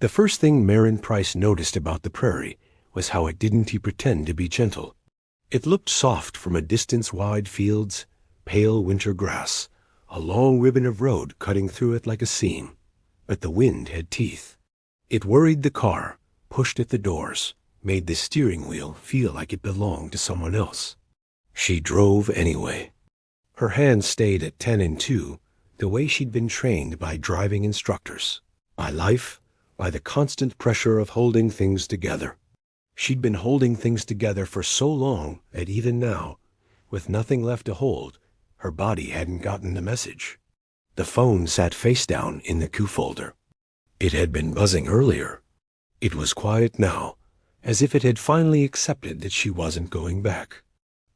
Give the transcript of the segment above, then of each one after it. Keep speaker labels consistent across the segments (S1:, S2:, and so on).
S1: The first thing Marin Price noticed about the prairie was how it didn't pretend to be gentle. It looked soft from a distance, wide fields, pale winter grass, a long ribbon of road cutting through it like a seam. But the wind had teeth. It worried the car, pushed at the doors, made the steering wheel feel like it belonged to someone else. She drove anyway. Her hands stayed at 10 and 2, the way she'd been trained by driving instructors, by life, by the constant pressure of holding things together. She'd been holding things together for so long that even now, with nothing left to hold, her body hadn't gotten the message. The phone sat face down in the Q folder. It had been buzzing earlier. It was quiet now, as if it had finally accepted that she wasn't going back.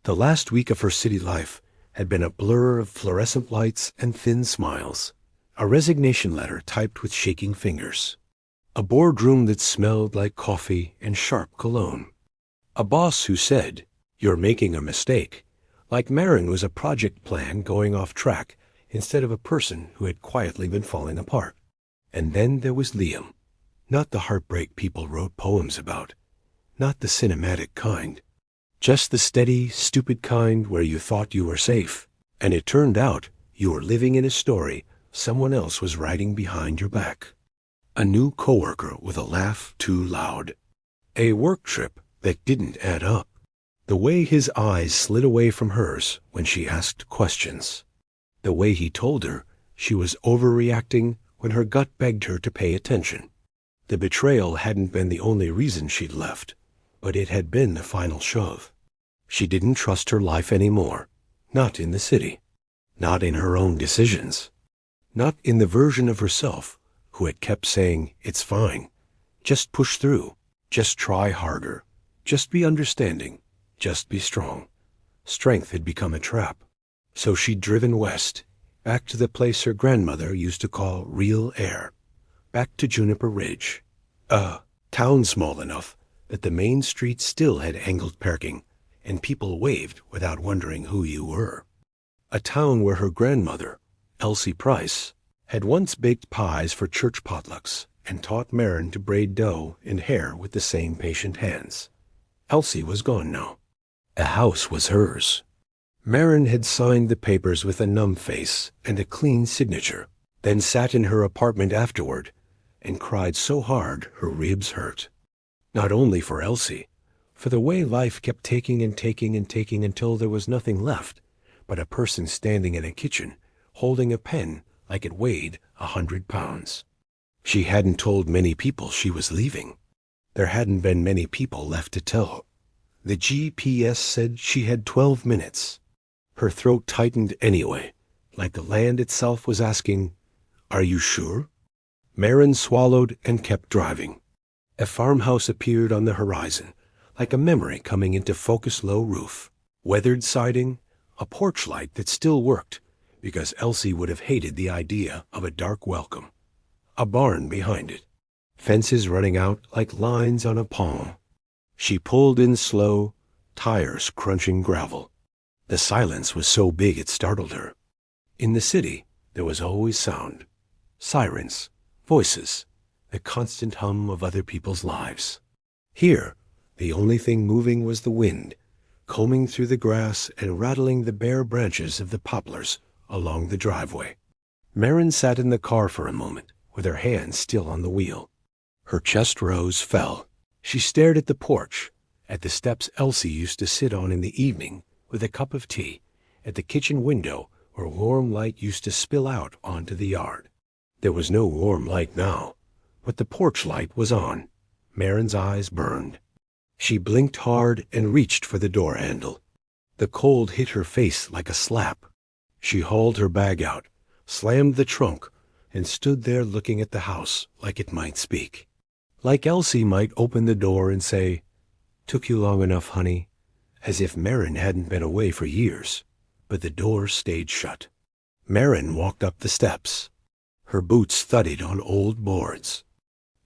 S1: The last week of her city life had been a blur of fluorescent lights and thin smiles, a resignation letter typed with shaking fingers, a boardroom that smelled like coffee and sharp cologne, a boss who said, "You're making a mistake," like Marin was a project plan going off track instead of a person who had quietly been falling apart. And then there was Liam, not the heartbreak people wrote poems about, not the cinematic kind, just the steady, stupid kind where you thought you were safe, and it turned out you were living in a story someone else was writing behind your back. A new coworker with a laugh too loud. A work trip that didn't add up. The way his eyes slid away from hers when she asked questions. The way he told her she was overreacting when her gut begged her to pay attention. The betrayal hadn't been the only reason she'd left, but it had been the final shove. She didn't trust her life anymore, not in the city, not in her own decisions, not in the version of herself who had kept saying, "It's fine, just push through, just try harder, just be understanding, just be strong." Strength had become a trap. So she'd driven west, back to the place her grandmother used to call real air, back to Juniper Ridge, a town small enough that the main street still had angled parking, and people waved without wondering who you were. A town where her grandmother, Elsie Price, had once baked pies for church potlucks and taught Marin to braid dough and hair with the same patient hands. Elsie was gone now. A house was hers. Marin had signed the papers with a numb face and a clean signature, then sat in her apartment afterward and cried so hard her ribs hurt. Not only for Elsie, for the way life kept taking and taking and taking until there was nothing left but a person standing in a kitchen holding a pen like it weighed 100 pounds. She hadn't told many people she was leaving. There hadn't been many people left to tell. The GPS said she had 12 minutes. Her throat tightened anyway, like the land itself was asking, "Are you sure?" Marin swallowed and kept driving. A farmhouse appeared on the horizon, like a memory coming into focus, low roof, weathered siding, a porch light that still worked, because Elsie would have hated the idea of a dark welcome. A barn behind it, fences running out like lines on a palm. She pulled in slow, tires crunching gravel. The silence was so big it startled her. In the city, there was always sound. Sirens, voices, the constant hum of other people's lives. Here, the only thing moving was the wind, combing through the grass and rattling the bare branches of the poplars along the driveway. Marin sat in the car for a moment, with her hands still on the wheel. Her chest rose, fell. She stared at the porch, at the steps Elsie used to sit on in the evening with a cup of tea, at the kitchen window where warm light used to spill out onto the yard. There was no warm light now, but the porch light was on. Marin's eyes burned. She blinked hard and reached for the door handle. The cold hit her face like a slap. She hauled her bag out, slammed the trunk, and stood there looking at the house like it might speak. Like Elsie might open the door and say, "Took you long enough, honey," as if Marin hadn't been away for years. But the door stayed shut. Marin walked up the steps. Her boots thudded on old boards.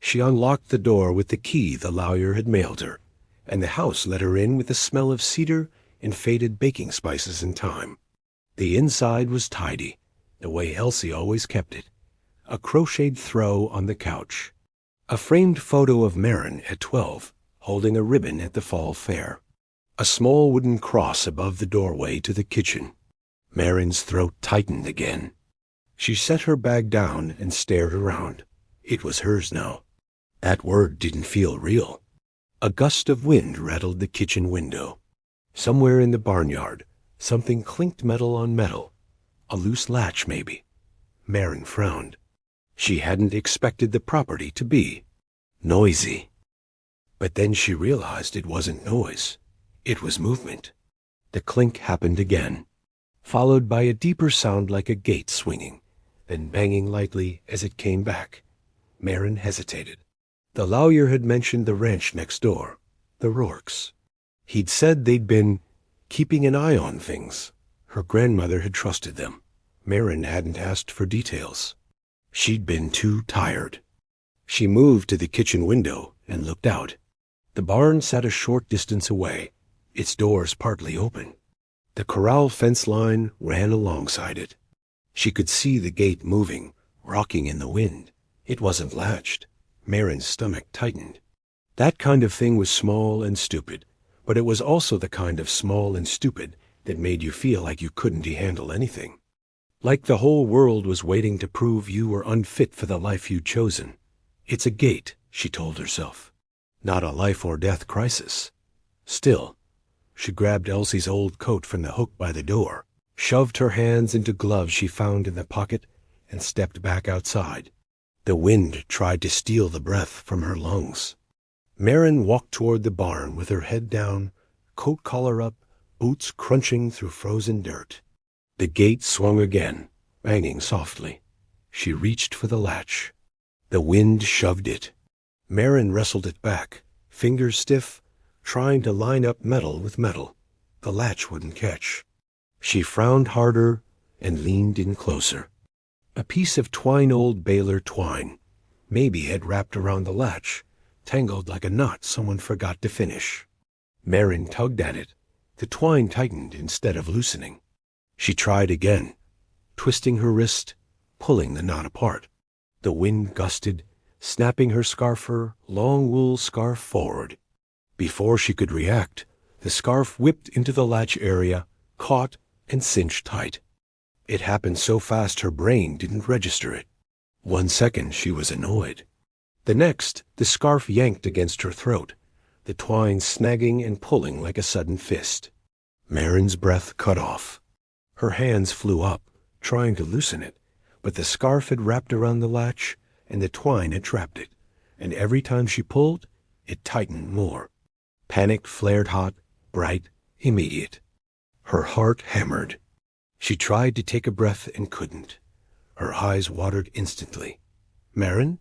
S1: She unlocked the door with the key the lawyer had mailed her, and the house let her in with the smell of cedar and faded baking spices and thyme. The inside was tidy, the way Elsie always kept it. A crocheted throw on the couch. A framed photo of Marin at 12, holding a ribbon at the fall fair. A small wooden cross above the doorway to the kitchen. Marin's throat tightened again. She set her bag down and stared around. It was hers now. That word didn't feel real. A gust of wind rattled the kitchen window. Somewhere in the barnyard, something clinked metal on metal. A loose latch, maybe. Marin frowned. She hadn't expected the property to be noisy. But then she realized it wasn't noise. It was movement. The clink happened again, followed by a deeper sound like a gate swinging, then banging lightly as it came back. Marin hesitated. The lawyer had mentioned the ranch next door, the Rourkes. He'd said they'd been keeping an eye on things. Her grandmother had trusted them. Marin hadn't asked for details. She'd been too tired. She moved to the kitchen window and looked out. The barn sat a short distance away, its doors partly open. The corral fence line ran alongside it. She could see the gate moving, rocking in the wind. It wasn't latched. Marin's stomach tightened. That kind of thing was small and stupid, but it was also the kind of small and stupid that made you feel like you couldn't handle anything. Like the whole world was waiting to prove you were unfit for the life you'd chosen. It's a gate, she told herself, not a life-or-death crisis. Still, she grabbed Elsie's old coat from the hook by the door, shoved her hands into gloves she found in the pocket, and stepped back outside. The wind tried to steal the breath from her lungs. Marin walked toward the barn with her head down, coat collar up, boots crunching through frozen dirt. The gate swung again, banging softly. She reached for the latch. The wind shoved it. Marin wrestled it back, fingers stiff, trying to line up metal with metal. The latch wouldn't catch. She frowned harder and leaned in closer. A piece of twine-old baler twine, maybe had wrapped around the latch, tangled like a knot someone forgot to finish. Marin tugged at it. The twine tightened instead of loosening. She tried again, twisting her wrist, pulling the knot apart. The wind gusted, snapping her long wool scarf forward. Before she could react, the scarf whipped into the latch area, caught, and cinched tight. It happened so fast her brain didn't register it. 1 second she was annoyed. The next, the scarf yanked against her throat, the twine snagging and pulling like a sudden fist. Marin's breath cut off. Her hands flew up, trying to loosen it, but the scarf had wrapped around the latch, and the twine had trapped it, and every time she pulled, it tightened more. Panic flared hot, bright, immediate. Her heart hammered. She tried to take a breath and couldn't. Her eyes watered instantly. Marin?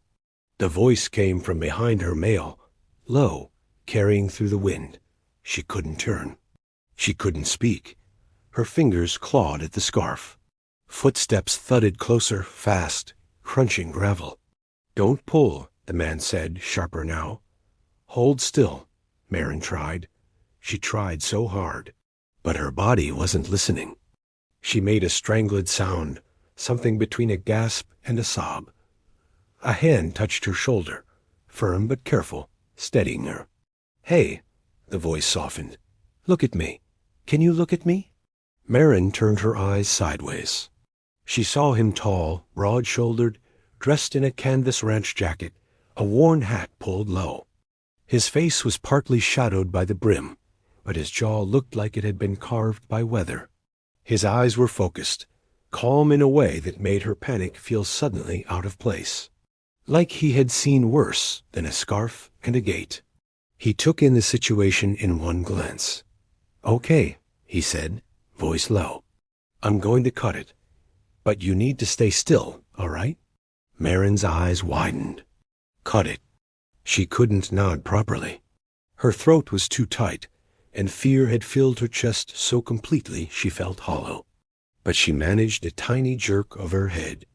S1: The voice came from behind her mail, low, carrying through the wind. She couldn't turn. She couldn't speak. Her fingers clawed at the scarf. Footsteps thudded closer, fast, crunching gravel. "Don't pull," the man said, sharper now. "Hold still," Marin tried. She tried so hard, but her body wasn't listening. She made a strangled sound, something between a gasp and a sob. A hand touched her shoulder, firm but careful, steadying her. "Hey," the voice softened. "Look at me. Can you look at me?" Marin turned her eyes sideways. She saw him tall, broad-shouldered, dressed in a canvas ranch jacket, a worn hat pulled low. His face was partly shadowed by the brim, but his jaw looked like it had been carved by weather. His eyes were focused, calm in a way that made her panic feel suddenly out of place. Like he had seen worse than a scarf and a gate. He took in the situation in one glance. "Okay," he said, voice low. "I'm going to cut it. But you need to stay still, all right?" Marin's eyes widened. Cut it. She couldn't nod properly. Her throat was too tight, and fear had filled her chest so completely she felt hollow. But she managed a tiny jerk of her head.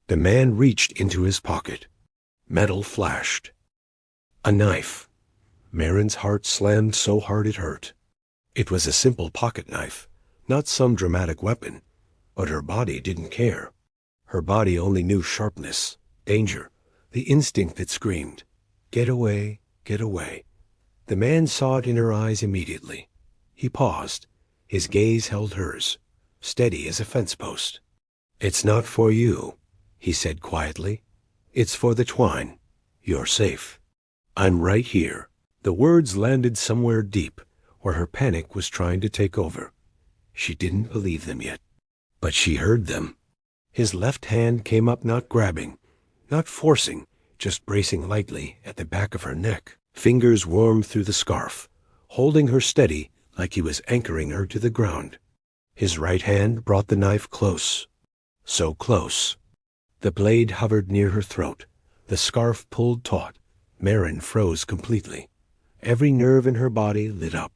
S1: The man reached into his pocket. Metal flashed. A knife. Marin's heart slammed so hard it hurt. It was a simple pocket knife, not some dramatic weapon, but her body didn't care. Her body only knew sharpness, danger, the instinct that screamed, Get away, get away. The man saw it in her eyes immediately. He paused. His gaze held hers, steady as a fence post. It's not for you, he said quietly. It's for the twine. You're safe. I'm right here. The words landed somewhere deep, where her panic was trying to take over. She didn't believe them yet, but she heard them. His left hand came up, not grabbing, not forcing, just bracing lightly at the back of her neck. Fingers warmed through the scarf, holding her steady like he was anchoring her to the ground. His right hand brought the knife close. So close. The blade hovered near her throat. The scarf pulled taut. Marin froze completely. Every nerve in her body lit up.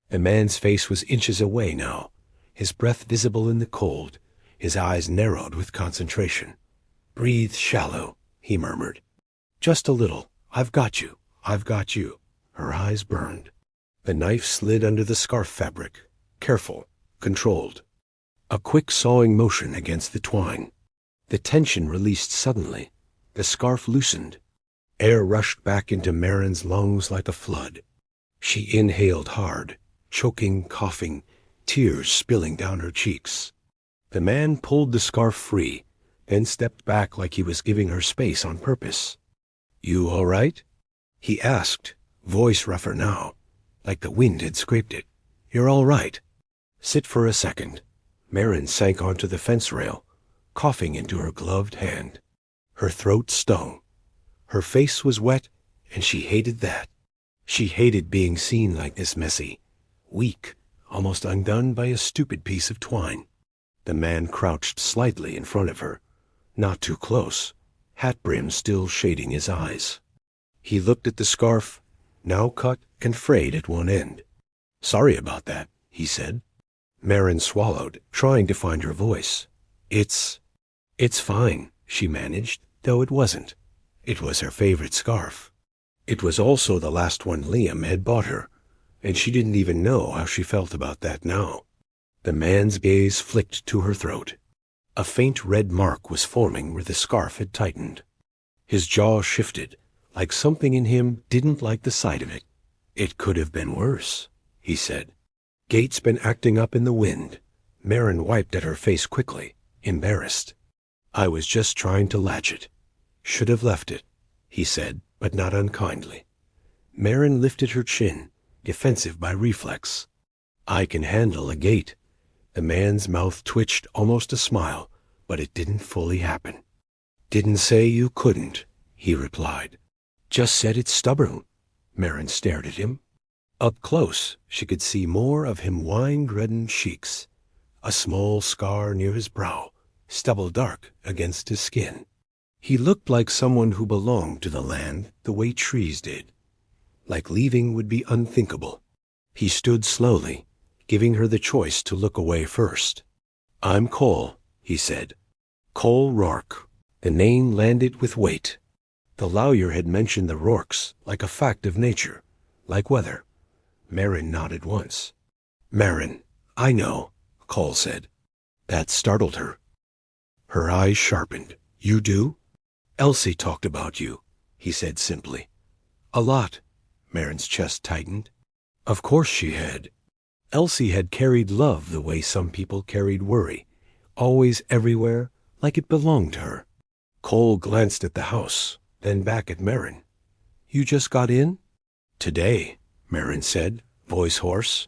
S1: The man's face was inches away now, his breath visible in the cold, his eyes narrowed with concentration. Breathe shallow, he murmured. Just a little. I've got you. I've got you. Her eyes burned. The knife slid under the scarf fabric, careful, controlled. A quick sawing motion against the twine. The tension released suddenly. The scarf loosened. Air rushed back into Marin's lungs like a flood. She inhaled hard, choking, coughing, tears spilling down her cheeks. The man pulled the scarf free, then stepped back like he was giving her space on purpose. You all right? He asked, voice rougher now, like the wind had scraped it. You're all right. Sit for a second. Marin sank onto the fence rail, coughing into her gloved hand. Her throat stung. Her face was wet, and she hated that. She hated being seen like this, messy, weak, almost undone by a stupid piece of twine. The man crouched slightly in front of her, not too close, hat brim still shading his eyes. He looked at the scarf, now cut and frayed at one end. Sorry about that, he said. Marin swallowed, trying to find her voice. It's fine, she managed, though it wasn't. It was her favorite scarf. It was also the last one Liam had bought her, and she didn't even know how she felt about that now. The man's gaze flicked to her throat. A faint red mark was forming where the scarf had tightened. His jaw shifted, like something in him didn't like the sight of it. It could have been worse, he said. Gate's been acting up in the wind. Marin wiped at her face quickly, embarrassed. I was just trying to latch it. Should have left it, he said, but not unkindly. Marin lifted her chin, defensive by reflex. I can handle a gate. The man's mouth twitched almost a smile, but it didn't fully happen. Didn't say you couldn't, he replied. Just said it's stubborn. Marin stared at him. Up close, she could see more of him wine-reddened cheeks, a small scar near his brow, stubble dark against his skin. He looked like someone who belonged to the land the way trees did. Like leaving would be unthinkable. He stood slowly, giving her the choice to look away first. I'm Cole, he said. Cole Rourke. The name landed with weight. The lawyer had mentioned the Rourkes like a fact of nature, like weather. Marin nodded once. Marin, I know, Cole said. That startled her. Her eyes sharpened. You do? Elsie talked about you, he said simply. A lot. Marin's chest tightened. Of course she had. Elsie had carried love the way some people carried worry, always everywhere, like it belonged to her. Cole glanced at the house, then back at Marin. You just got in? Today, Marin said, voice hoarse.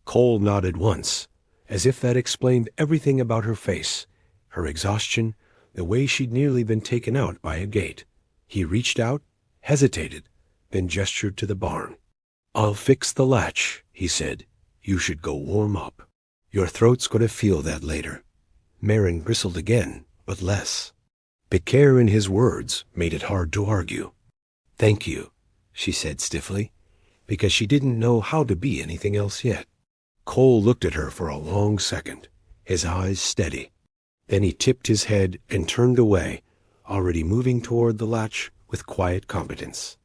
S1: Cole nodded once, as if that explained everything about her face, her exhaustion, the way she'd nearly been taken out by a gate. He reached out, hesitated, then gestured to the barn. I'll fix the latch, he said. You should go warm up. Your throat's going to feel that later. Marin bristled again, but less. The care in his words made it hard to argue. Thank you, she said stiffly, because she didn't know how to be anything else yet. Cole looked at her for a long second, his eyes steady. Then he tipped his head and turned away, already moving toward the latch with quiet competence.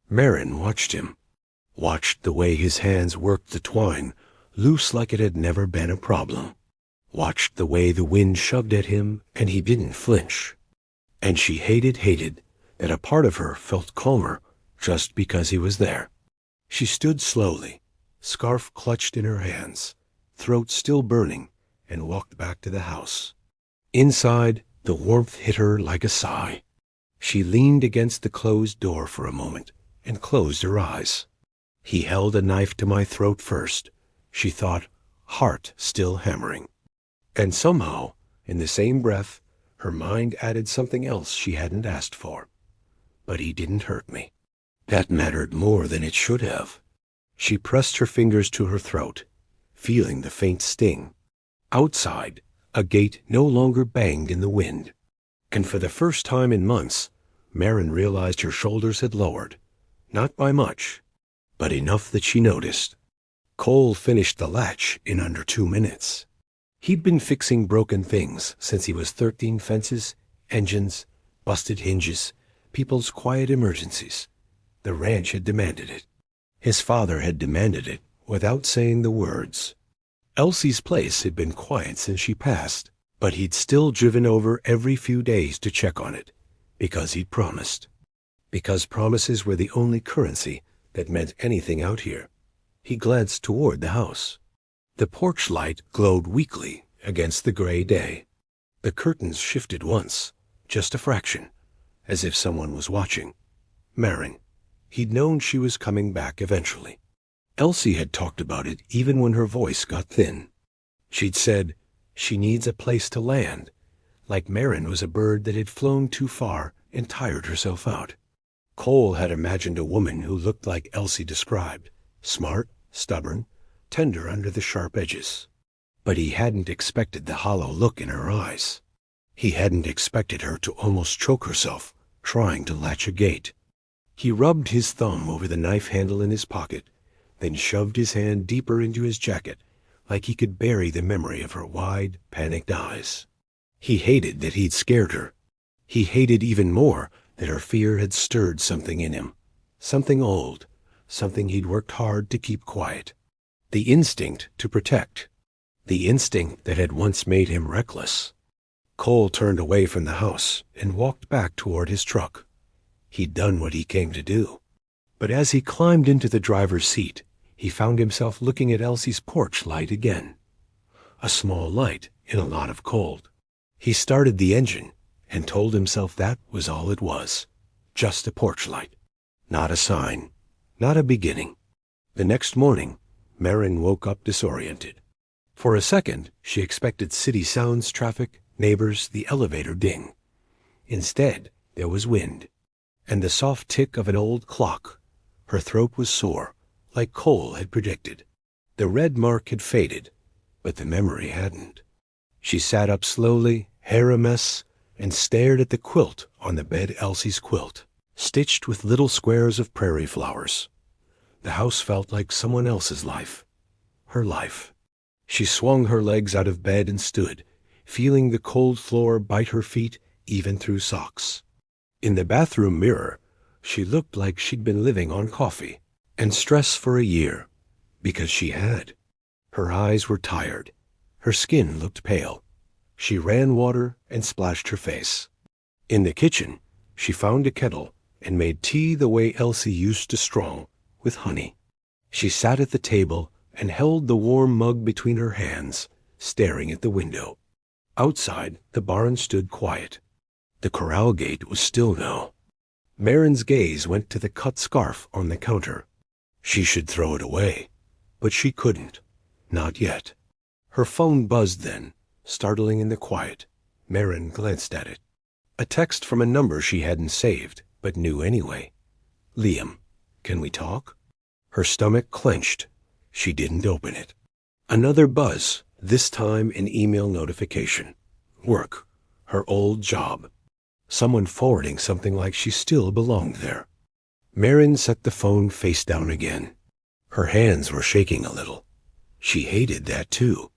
S1: Marin watched him, watched the way his hands worked the twine, loose like it had never been a problem, watched the way the wind shoved at him and he didn't flinch. And she hated that a part of her felt calmer, just because he was there. She stood slowly, scarf clutched in her hands, throat still burning, and walked back to the house. Inside, the warmth hit her like a sigh. She leaned against the closed door for a moment and closed her eyes. He held a knife to my throat first, she thought, heart still hammering. And somehow, in the same breath, her mind added something else she hadn't asked for. But he didn't hurt me. That mattered more than it should have. She pressed her fingers to her throat, feeling the faint sting. Outside, a gate no longer banged in the wind. And for the first time in months, Marin realized her shoulders had lowered. Not by much, but enough that she noticed. Cole finished the latch in under 2 minutes. He'd been fixing broken things since he was 13: fences, engines, busted hinges, people's quiet emergencies. The ranch had demanded it. His father had demanded it without saying the words. Elsie's place had been quiet since she passed, but he'd still driven over every few days to check on it, because he'd promised. Because promises were the only currency that meant anything out here. He glanced toward the house. The porch light glowed weakly against the gray day. The curtains shifted once, just a fraction, as if someone was watching. Marin. He'd known she was coming back eventually. Elsie had talked about it even when her voice got thin. She'd said, she needs a place to land, like Marin was a bird that had flown too far and tired herself out. Cole had imagined a woman who looked like Elsie described, smart, stubborn, tender under the sharp edges. But he hadn't expected the hollow look in her eyes. He hadn't expected her to almost choke herself trying to latch a gate. He rubbed his thumb over the knife handle in his pocket, then shoved his hand deeper into his jacket, like he could bury the memory of her wide, panicked eyes. He hated that he'd scared her. He hated even more that her fear had stirred something in him. Something old, something he'd worked hard to keep quiet. The instinct to protect. The instinct that had once made him reckless. Cole turned away from the house and walked back toward his truck. He'd done what he came to do. But as he climbed into the driver's seat, he found himself looking at Elsie's porch light again. A small light in a lot of cold. He started the engine and told himself that was all it was. Just a porch light. Not a sign. Not a beginning. The next morning, Marin woke up disoriented. For a second, she expected city sounds, traffic, neighbors, the elevator ding. Instead, there was wind, and the soft tick of an old clock. Her throat was sore, like Cole had predicted. The red mark had faded, but the memory hadn't. She sat up slowly, hair a mess, and stared at the quilt on the bed, Elsie's quilt, stitched with little squares of prairie flowers. The house felt like someone else's life. Her life. She swung her legs out of bed and stood, feeling the cold floor bite her feet even through socks. In the bathroom mirror, she looked like she'd been living on coffee and stress for a year, because she had. Her eyes were tired. Her skin looked pale. She ran water and splashed her face. In the kitchen, she found a kettle and made tea the way Elsie used to strong, with honey. She sat at the table and held the warm mug between her hands, staring at the window. Outside, the barn stood quiet. The corral gate was still now. Marin's gaze went to the cut scarf on the counter. She should throw it away, but she couldn't. Not yet. Her phone buzzed then, startling in the quiet. Marin glanced at it. A text from a number she hadn't saved, but knew anyway. Liam, can we talk? Her stomach clenched. She didn't open it. Another buzz, this time an email notification. Work. Her old job. Someone forwarding something like she still belonged there. Marin set the phone face down again. Her hands were shaking a little. She hated that too.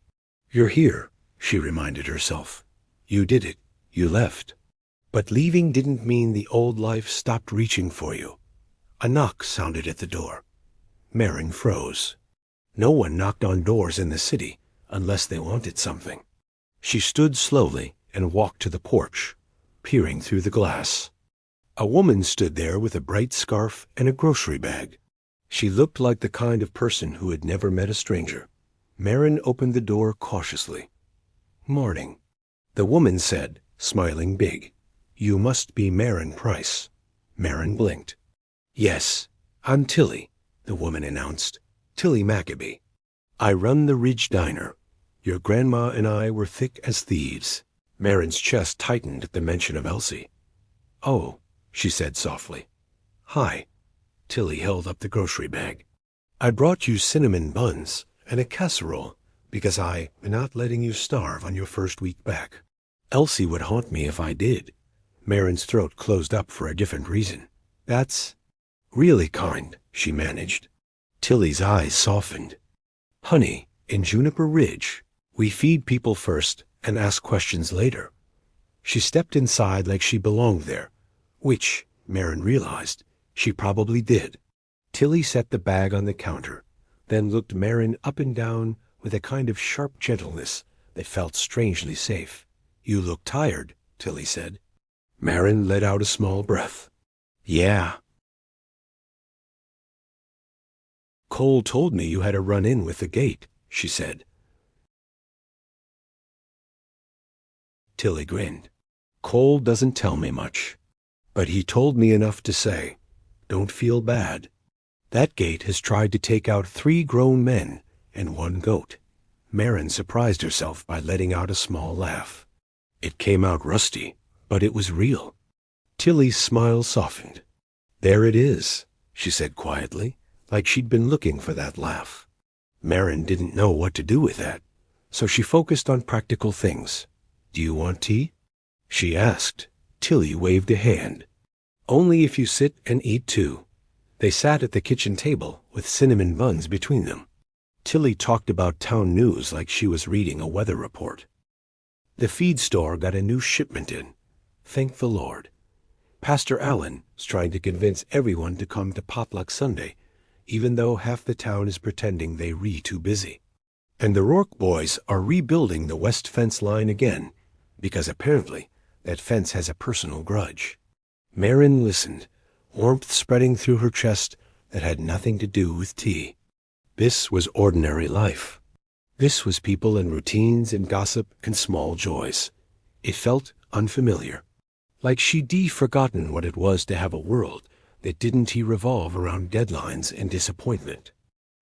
S1: You're here, she reminded herself. You did it. You left. But leaving didn't mean the old life stopped reaching for you. A knock sounded at the door. Marin froze. No one knocked on doors in the city unless they wanted something. She stood slowly and walked to the porch, peering through the glass. A woman stood there with a bright scarf and a grocery bag. She looked like the kind of person who had never met a stranger. Marin opened the door cautiously. "Morning," the woman said, smiling big. "You must be Marin Price." Marin blinked. "Yes, I'm Tilly," the woman announced. "Tilly Maccabee. I run the Ridge Diner. Your grandma and I were thick as thieves." Marin's chest tightened at the mention of Elsie. "Oh," she said softly. "Hi." Tilly held up the grocery bag. "I brought you cinnamon buns and a casserole because I'm not letting you starve on your first week back. Elsie would haunt me if I did." Marin's throat closed up for a different reason. "That's really kind," she managed. Tilly's eyes softened. "Honey, in Juniper Ridge, we feed people first and ask questions later." She stepped inside like she belonged there, which, Marin realized, she probably did. Tilly set the bag on the counter, then looked Marin up and down with a kind of sharp gentleness that felt strangely safe. "You look tired," Tilly said. Marin let out a small breath. "Yeah." "Cole told me you had a run-in with the gate," she said. Tilly grinned. "Cole doesn't tell me much, but he told me enough to say, don't feel bad. That gate has tried to take out 3 grown men and 1 goat." Marin surprised herself by letting out a small laugh. It came out rusty, but it was real. Tilly's smile softened. "There it is," she said quietly, like she'd been looking for that laugh. Marin didn't know what to do with that, so she focused on practical things. "Do you want tea?" she asked. Tilly waved a hand. "Only if you sit and eat too." They sat at the kitchen table with cinnamon buns between them. Tilly talked about town news like she was reading a weather report. "The feed store got a new shipment in. Thank the Lord. Pastor Allen is trying to convince everyone to come to Potluck Sunday, even though half the town is pretending they too busy. And the Rourke boys are rebuilding the west fence line again, because apparently that fence has a personal grudge." Marin listened, warmth spreading through her chest that had nothing to do with tea. This was ordinary life. This was people and routines and gossip and small joys. It felt unfamiliar, like she'd forgotten what it was to have a world that didn't revolve around deadlines and disappointment.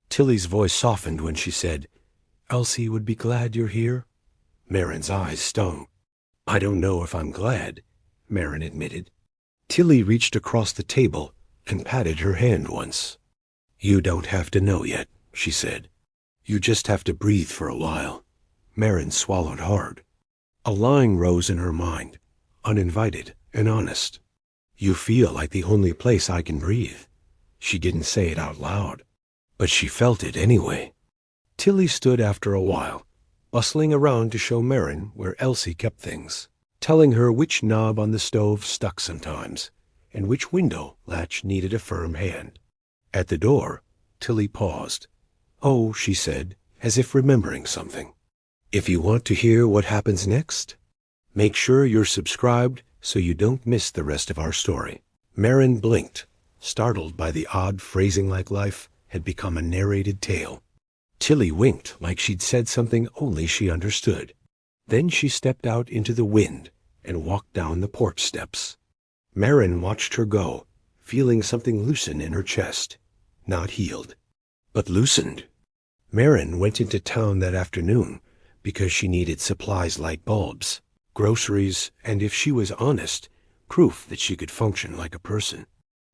S1: Tilly's voice softened when she said, "Elsie would be glad you're here." Marin's eyes stung. "I don't know if I'm glad," Marin admitted. Tilly reached across the table and patted her hand once. "You don't have to know yet," she said. "You just have to breathe for a while." Marin swallowed hard. A line rose in her mind, uninvited and honest. "You feel like the only place I can breathe." She didn't say it out loud, but she felt it anyway. Tilly stood after a while, bustling around to show Marin where Elsie kept things, telling her which knob on the stove stuck sometimes, and which window latch needed a firm hand. At the door, Tilly paused. "Oh," she said, as if remembering something. "If you want to hear what happens next, make sure you're subscribed so you don't miss the rest of our story." Marin blinked, startled by the odd phrasing like life had become a narrated tale. Tilly winked like she'd said something only she understood. Then she stepped out into the wind and walked down the porch steps. Marin watched her go, feeling something loosen in her chest. Not healed, but loosened. Marin went into town that afternoon because she needed supplies like bulbs, groceries, and if she was honest, proof that she could function like a person.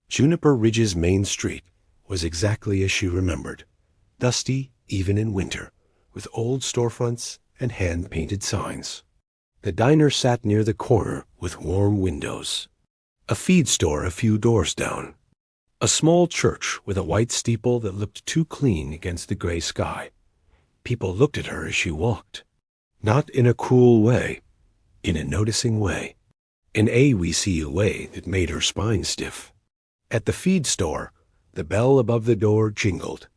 S1: Juniper Ridge's main street was exactly as she remembered, dusty even in winter, with old storefronts and hand-painted signs. The diner sat near the corner with warm windows. A feed store a few doors down. A small church with a white steeple that looked too clean against the gray sky. People looked at her as she walked. Not in a cruel way, in a noticing way. An A-we-see way that made her spine stiff. At the feed store, the bell above the door jingled.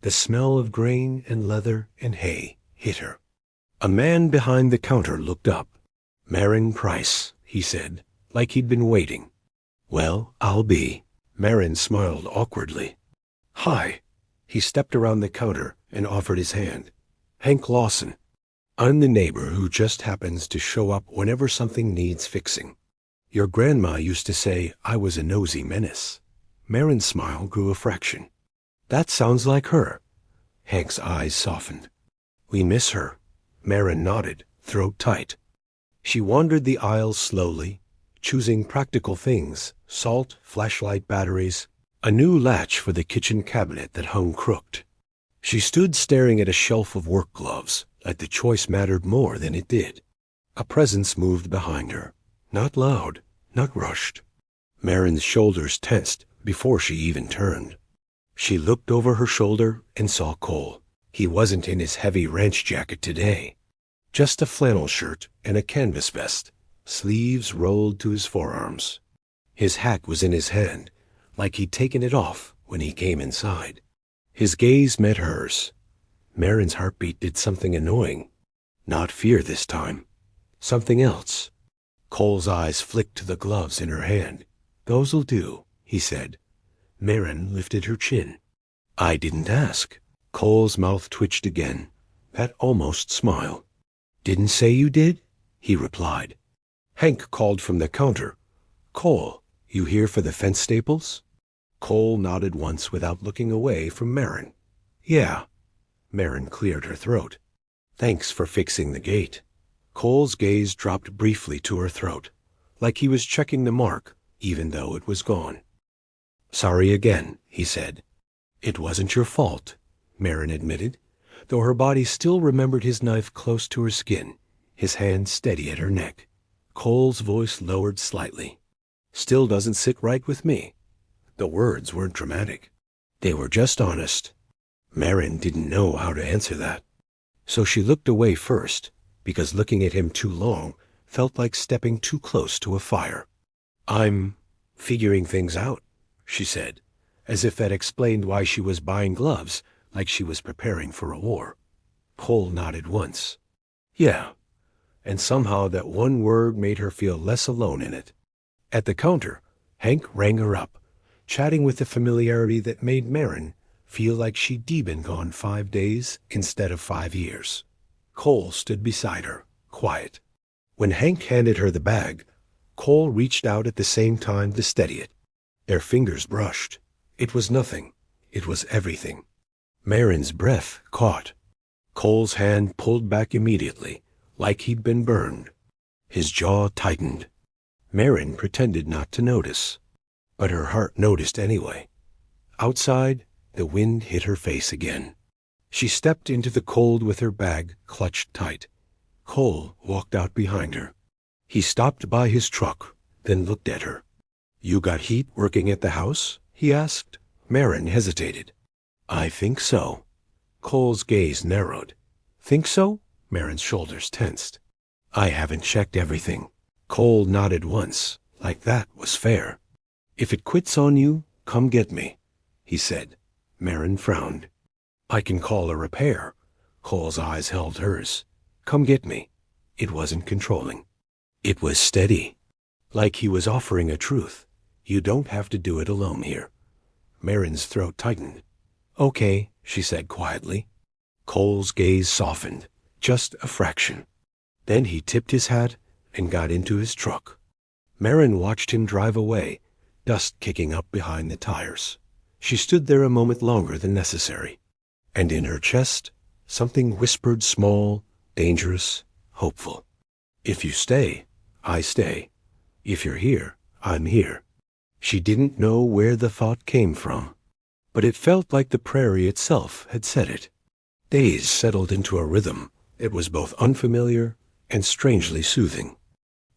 S1: The smell of grain and leather and hay hit her. A man behind the counter looked up. "Marin Price," he said, like he'd been waiting. Well, I'll be. Marin smiled awkwardly. Hi. He stepped around the counter and offered his hand. Hank Lawson. I'm the neighbor who just happens to show up whenever something needs fixing. Your grandma used to say I was a nosy menace. Marin's smile grew a fraction. That sounds like her. Hank's eyes softened. We miss her. Marin nodded, throat tight. She wandered the aisles slowly, choosing practical things, salt, flashlight batteries, a new latch for the kitchen cabinet that hung crooked. She stood staring at a shelf of work gloves, like the choice mattered more than it did. A presence moved behind her, not loud, not rushed. Marin's shoulders tensed before she even turned. She looked over her shoulder and saw Cole. He wasn't in his heavy ranch jacket today. Just a flannel shirt and a canvas vest, sleeves rolled to his forearms. His hat was in his hand, like he'd taken it off when he came inside. His gaze met hers. Marin's heartbeat did something annoying. Not fear this time. Something else. Cole's eyes flicked to the gloves in her hand. Those'll do, he said. Marin lifted her chin. I didn't ask. Cole's mouth twitched again. That almost smile. Didn't say you did? He replied. Hank called from the counter. Cole, you here for the fence staples? Cole nodded once without looking away from Marin. Yeah. Marin cleared her throat. Thanks for fixing the gate. Cole's gaze dropped briefly to her throat, like he was checking the mark, even though it was gone. Sorry again, he said. It wasn't your fault, Marin admitted, though her body still remembered his knife close to her skin, his hand steady at her neck. Cole's voice lowered slightly. Still doesn't sit right with me. The words weren't dramatic. They were just honest. Marin didn't know how to answer that. So she looked away first, because looking at him too long felt like stepping too close to a fire. I'm figuring things out, she said, as if that explained why she was buying gloves like she was preparing for a war. Cole nodded once. Yeah, and somehow that one word made her feel less alone in it. At the counter, Hank rang her up, chatting with a familiarity that made Marin feel like she'd been gone 5 days instead of 5 years. Cole stood beside her, quiet. When Hank handed her the bag, Cole reached out at the same time to steady it. Their fingers brushed. It was nothing. It was everything. Marin's breath caught. Cole's hand pulled back immediately, like he'd been burned. His jaw tightened. Marin pretended not to notice, but her heart noticed anyway. Outside, the wind hit her face again. She stepped into the cold with her bag clutched tight. Cole walked out behind her. He stopped by his truck, then looked at her. You got heat working at the house? He asked. Marin hesitated. I think so. Cole's gaze narrowed. Think so? Marin's shoulders tensed. I haven't checked everything. Cole nodded once, like that was fair. If it quits on you, come get me, he said. Marin frowned. I can call a repair. Cole's eyes held hers. Come get me. It wasn't controlling. It was steady, like he was offering a truth. You don't have to do it alone here. Marin's throat tightened. Okay, she said quietly. Cole's gaze softened, just a fraction. Then he tipped his hat and got into his truck. Marin watched him drive away, dust kicking up behind the tires. She stood there a moment longer than necessary, and in her chest, something whispered small, dangerous, hopeful. If you stay, I stay. If you're here, I'm here. She didn't know where the thought came from, but it felt like the prairie itself had said it. Days settled into a rhythm. It was both unfamiliar and strangely soothing.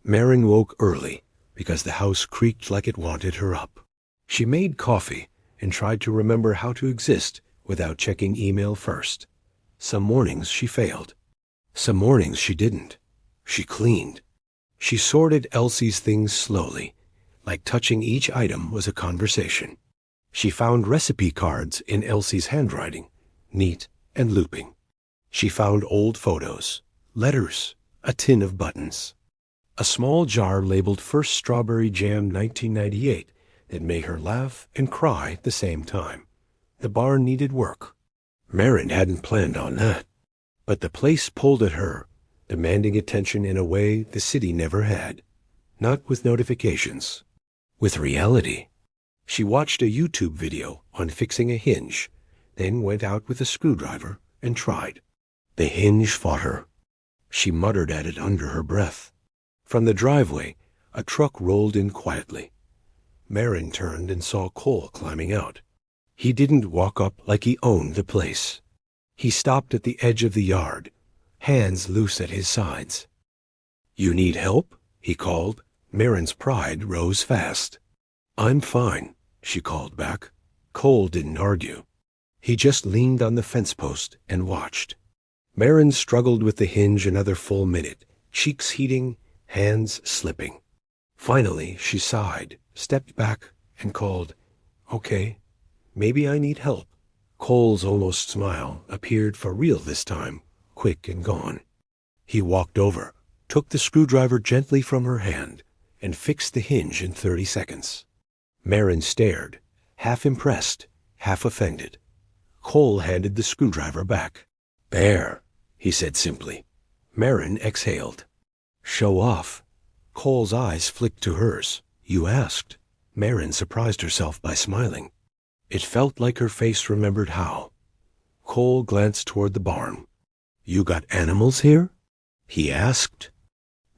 S1: Marin woke early because the house creaked like it wanted her up. She made coffee and tried to remember how to exist without checking email first. Some mornings she failed. Some mornings she didn't. She cleaned. She sorted Elsie's things slowly, like touching each item was a conversation. She found recipe cards in Elsie's handwriting, neat and looping. She found old photos, letters, a tin of buttons. a small jar labeled First Strawberry Jam 1998 that made her laugh and cry at the same time. The barn needed work. Marin hadn't planned on that. But the place pulled at her, demanding attention in a way the city never had. Not with notifications. With reality. She watched a YouTube video on fixing a hinge, then went out with a screwdriver and tried. The hinge fought her. She muttered at it under her breath. From the driveway, a truck rolled in quietly. Marin turned and saw Cole climbing out. He didn't walk up like he owned the place. He stopped at the edge of the yard, hands loose at his sides. "You need help?" he called. Marin's pride rose fast. "I'm fine," she called back. Cole didn't argue. He just leaned on the fence post and watched. Marin struggled with the hinge another full minute, cheeks heating, hands slipping. Finally, she sighed, stepped back, and called, "Okay, maybe I need help." Cole's almost smile appeared for real this time, quick and gone. He walked over, took the screwdriver gently from her hand, and fixed the hinge in 30 seconds. Marin stared, half impressed, half offended. Cole handed the screwdriver back. "There," he said simply. Marin exhaled. "Show off." Cole's eyes flicked to hers. "You asked." Marin surprised herself by smiling. It felt like her face remembered how. Cole glanced toward the barn. "You got animals here?" he asked.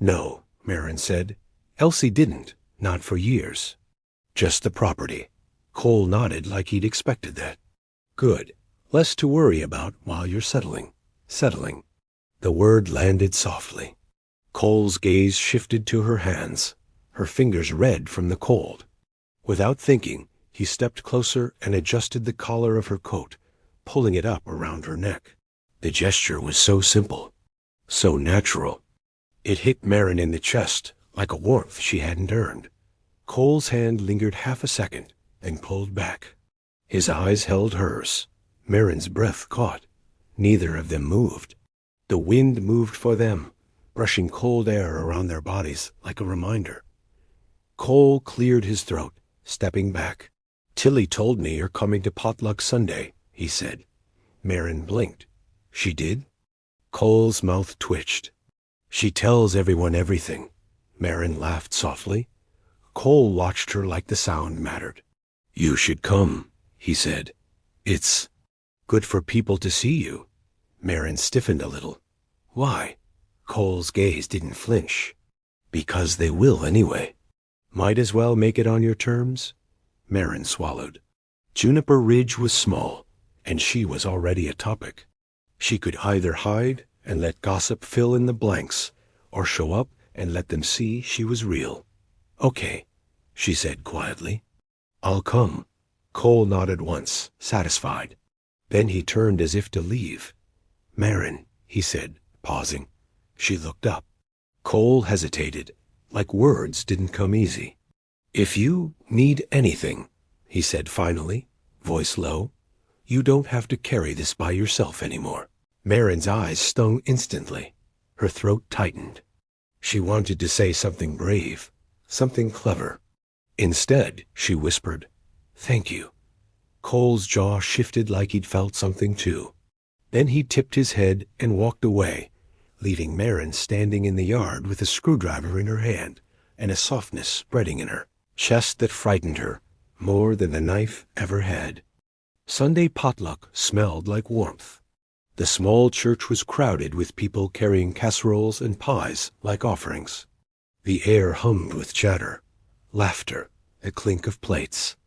S1: "No," Marin said. "Elsie didn't, not for years. Just the property." Cole nodded like he'd expected that. "Good. Less to worry about while you're settling." Settling. The word landed softly. Cole's gaze shifted to her hands, her fingers red from the cold. Without thinking, he stepped closer and adjusted the collar of her coat, pulling it up around her neck. The gesture was so simple, so natural. It hit Marin in the chest like a warmth she hadn't earned. Cole's hand lingered half a second, then pulled back. His eyes held hers. Marin's breath caught. Neither of them moved. The wind moved for them, brushing cold air around their bodies like a reminder. Cole cleared his throat, stepping back. "Tilly told me you're coming to potluck Sunday," he said. Marin blinked. "She did?" Cole's mouth twitched. "She tells everyone everything." Marin laughed softly. Cole watched her like the sound mattered. "You should come," he said. "It's good for people to see you." Marin stiffened a little. "Why?" Cole's gaze didn't flinch. "Because they will anyway. Might as well make it on your terms." Marin swallowed. Juniper Ridge was small, and she was already a topic. She could either hide and let gossip fill in the blanks, or show up and let them see she was real. "Okay," she said quietly. "I'll come." Cole nodded once, satisfied. Then he turned as if to leave. "Marin," he said, pausing. She looked up. Cole hesitated, like words didn't come easy. "If you need anything," he said finally, voice low, "you don't have to carry this by yourself anymore." Marin's eyes stung instantly. Her throat tightened. She wanted to say something brave, something clever. Instead, she whispered, "Thank you." Cole's jaw shifted like he'd felt something too. Then he tipped his head and walked away, leaving Marin standing in the yard with a screwdriver in her hand and a softness spreading in her chest that frightened her more than the knife ever had. Sunday potluck smelled like warmth. The small church was crowded with people carrying casseroles and pies like offerings. The air hummed with chatter, laughter, a clink of plates.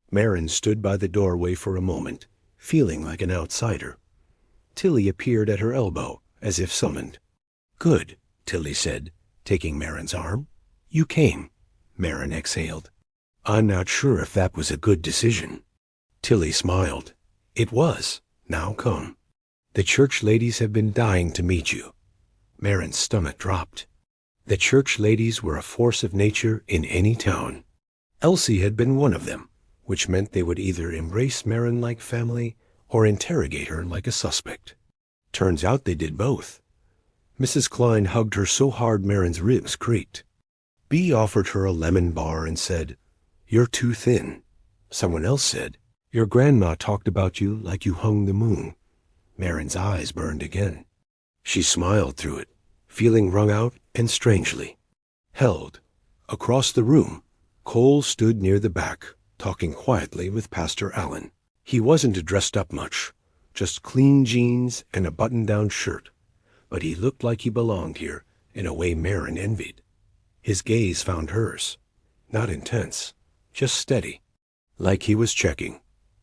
S1: Marin stood by the doorway for a moment, feeling like an outsider. Tilly appeared at her elbow, as if summoned. "Good," Tilly said, taking Marin's arm. "You came." Marin exhaled. "I'm not sure if that was a good decision." Tilly smiled. "It was. Now come. The church ladies have been dying to meet you." Marin's stomach dropped. The church ladies were a force of nature in any town. Elsie had been one of them, which meant they would either embrace Marin like family or interrogate her like a suspect. Turns out they did both. Mrs. Klein hugged her so hard Marin's ribs creaked. Bea offered her a lemon bar and said, "You're too thin." Someone else said, "Your grandma talked about you like you hung the moon." Marin's eyes burned again. She smiled through it, feeling wrung out and strangely held. Across the room, Cole stood near the back, talking quietly with Pastor Allen. He wasn't dressed up much, just clean jeans and a button-down shirt, but he looked like he belonged here in a way Marin envied. His gaze found hers, not intense, just steady, like he was checking.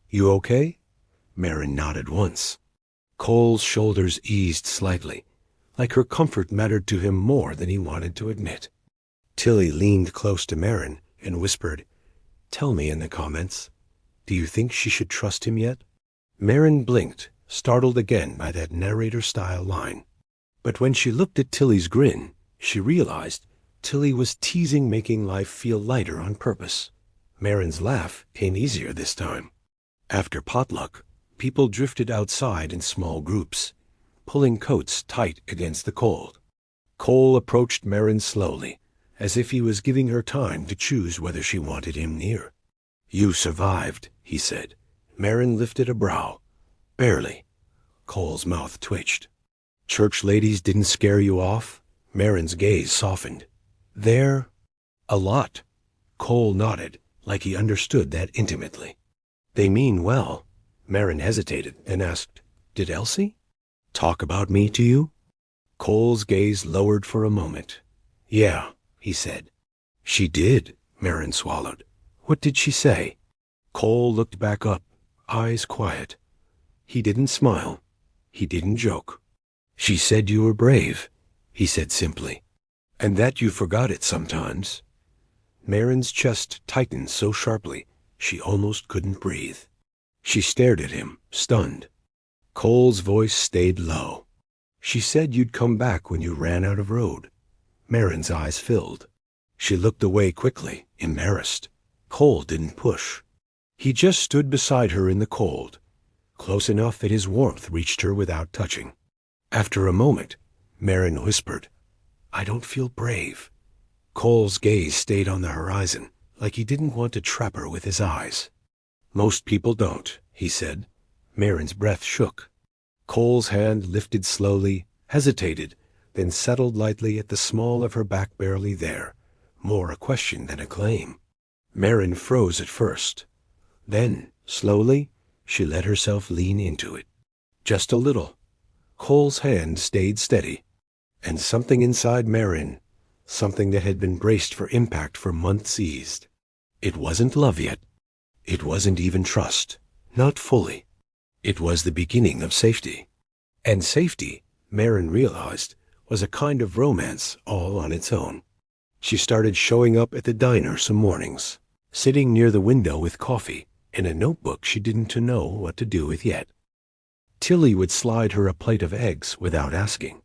S1: "You okay?" Marin nodded once. Cole's shoulders eased slightly, like her comfort mattered to him more than he wanted to admit. Tilly leaned close to Marin and whispered, "Tell me in the comments, do you think she should trust him yet?" Marin blinked, startled again by that narrator-style line. But when she looked at Tilly's grin, she realized Tilly was teasing, making life feel lighter on purpose. Marin's laugh came easier this time. After potluck, people drifted outside in small groups, pulling coats tight against the cold. Cole approached Marin slowly, as if he was giving her time to choose whether she wanted him near. "You survived," he said. Marin lifted a brow. "Barely." Cole's mouth twitched. "Church ladies didn't scare you off?" Marin's gaze softened. "There?" "A lot." Cole nodded, like he understood that intimately. "They mean well." Marin hesitated and asked, "Did Elsie talk about me to you?" Cole's gaze lowered for a moment. "Yeah," he said. "She did," Marin swallowed. "What did she say?" Cole looked back up, eyes quiet. He didn't smile. He didn't joke. "She said you were brave," he said simply, "and that you forgot it sometimes." Marin's chest tightened so sharply she almost couldn't breathe. She stared at him, stunned. Cole's voice stayed low. "She said you'd come back when you ran out of road." Marin's eyes filled. She looked away quickly, embarrassed. Cole didn't push. He just stood beside her in the cold, close enough that his warmth reached her without touching. After a moment, Marin whispered, "I don't feel brave." Cole's gaze stayed on the horizon, like he didn't want to trap her with his eyes. "Most people don't," he said. Marin's breath shook. Cole's hand lifted slowly, hesitated, then settled lightly at the small of her back, barely there, more a question than a claim. Marin froze at first. Then, slowly, she let herself lean into it. Just a little. Cole's hand stayed steady, and something inside Marin, something that had been braced for impact for months, eased. It wasn't love yet. It wasn't even trust. Not fully. It was the beginning of safety. And safety, Marin realized, was a kind of romance all on its own. She started showing up at the diner some mornings, sitting near the window with coffee and a notebook she didn't know what to do with yet. Tilly would slide her a plate of eggs without asking.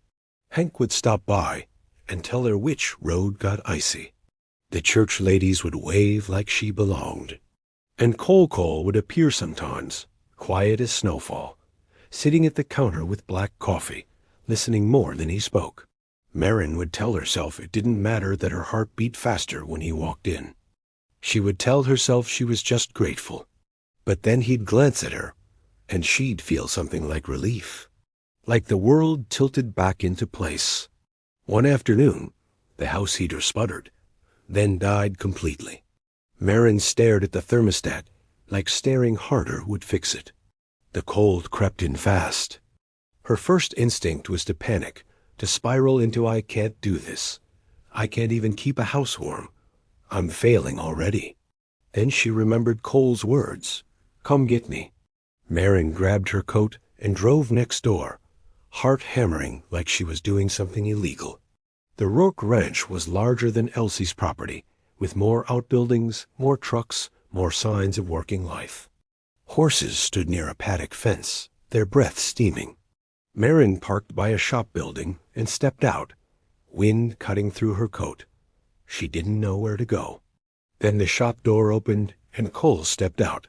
S1: Hank would stop by and tell her which road got icy. The church ladies would wave like she belonged. And Cole would appear sometimes, quiet as snowfall, sitting at the counter with black coffee, listening more than he spoke. Marin would tell herself it didn't matter that her heart beat faster when he walked in. She would tell herself she was just grateful. But then he'd glance at her, and she'd feel something like relief, like the world tilted back into place. One afternoon, the house heater sputtered, then died completely. Marin stared at the thermostat, like staring harder would fix it. The cold crept in fast. Her first instinct was to panic, to spiral into "I can't do this. I can't even keep a house warm. I'm failing already." Then she remembered Cole's words, "Come get me." Marin grabbed her coat and drove next door, heart hammering like she was doing something illegal. The Rourke Ranch was larger than Elsie's property, with more outbuildings, more trucks, more signs of working life. Horses stood near a paddock fence, their breath steaming. Marin parked by a shop building and stepped out, wind cutting through her coat. She didn't know where to go. Then the shop door opened and Cole stepped out,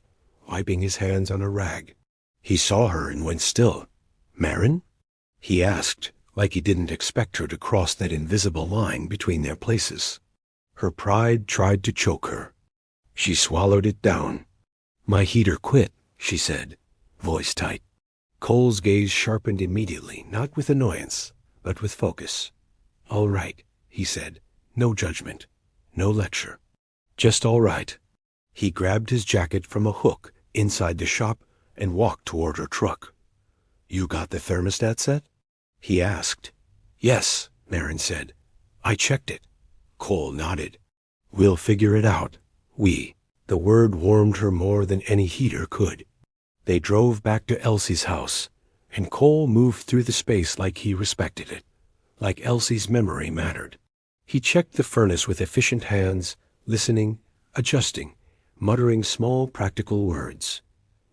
S1: wiping his hands on a rag. He saw her and went still. "Marin?" he asked, like he didn't expect her to cross that invisible line between their places. Her pride tried to choke her. She swallowed it down. "My heater quit," she said, voice tight. Cole's gaze sharpened immediately, not with annoyance, but with focus. "All right," he said. "No judgment. No lecture. Just all right." He grabbed his jacket from a hook inside the shop and walked toward her truck. "You got the thermostat set?" he asked. "Yes," Marin said. "I checked it." Cole nodded. "We'll figure it out. We." The word warmed her more than any heater could. They drove back to Elsie's house, and Cole moved through the space like he respected it, like Elsie's memory mattered. He checked the furnace with efficient hands, listening, adjusting, muttering small practical words.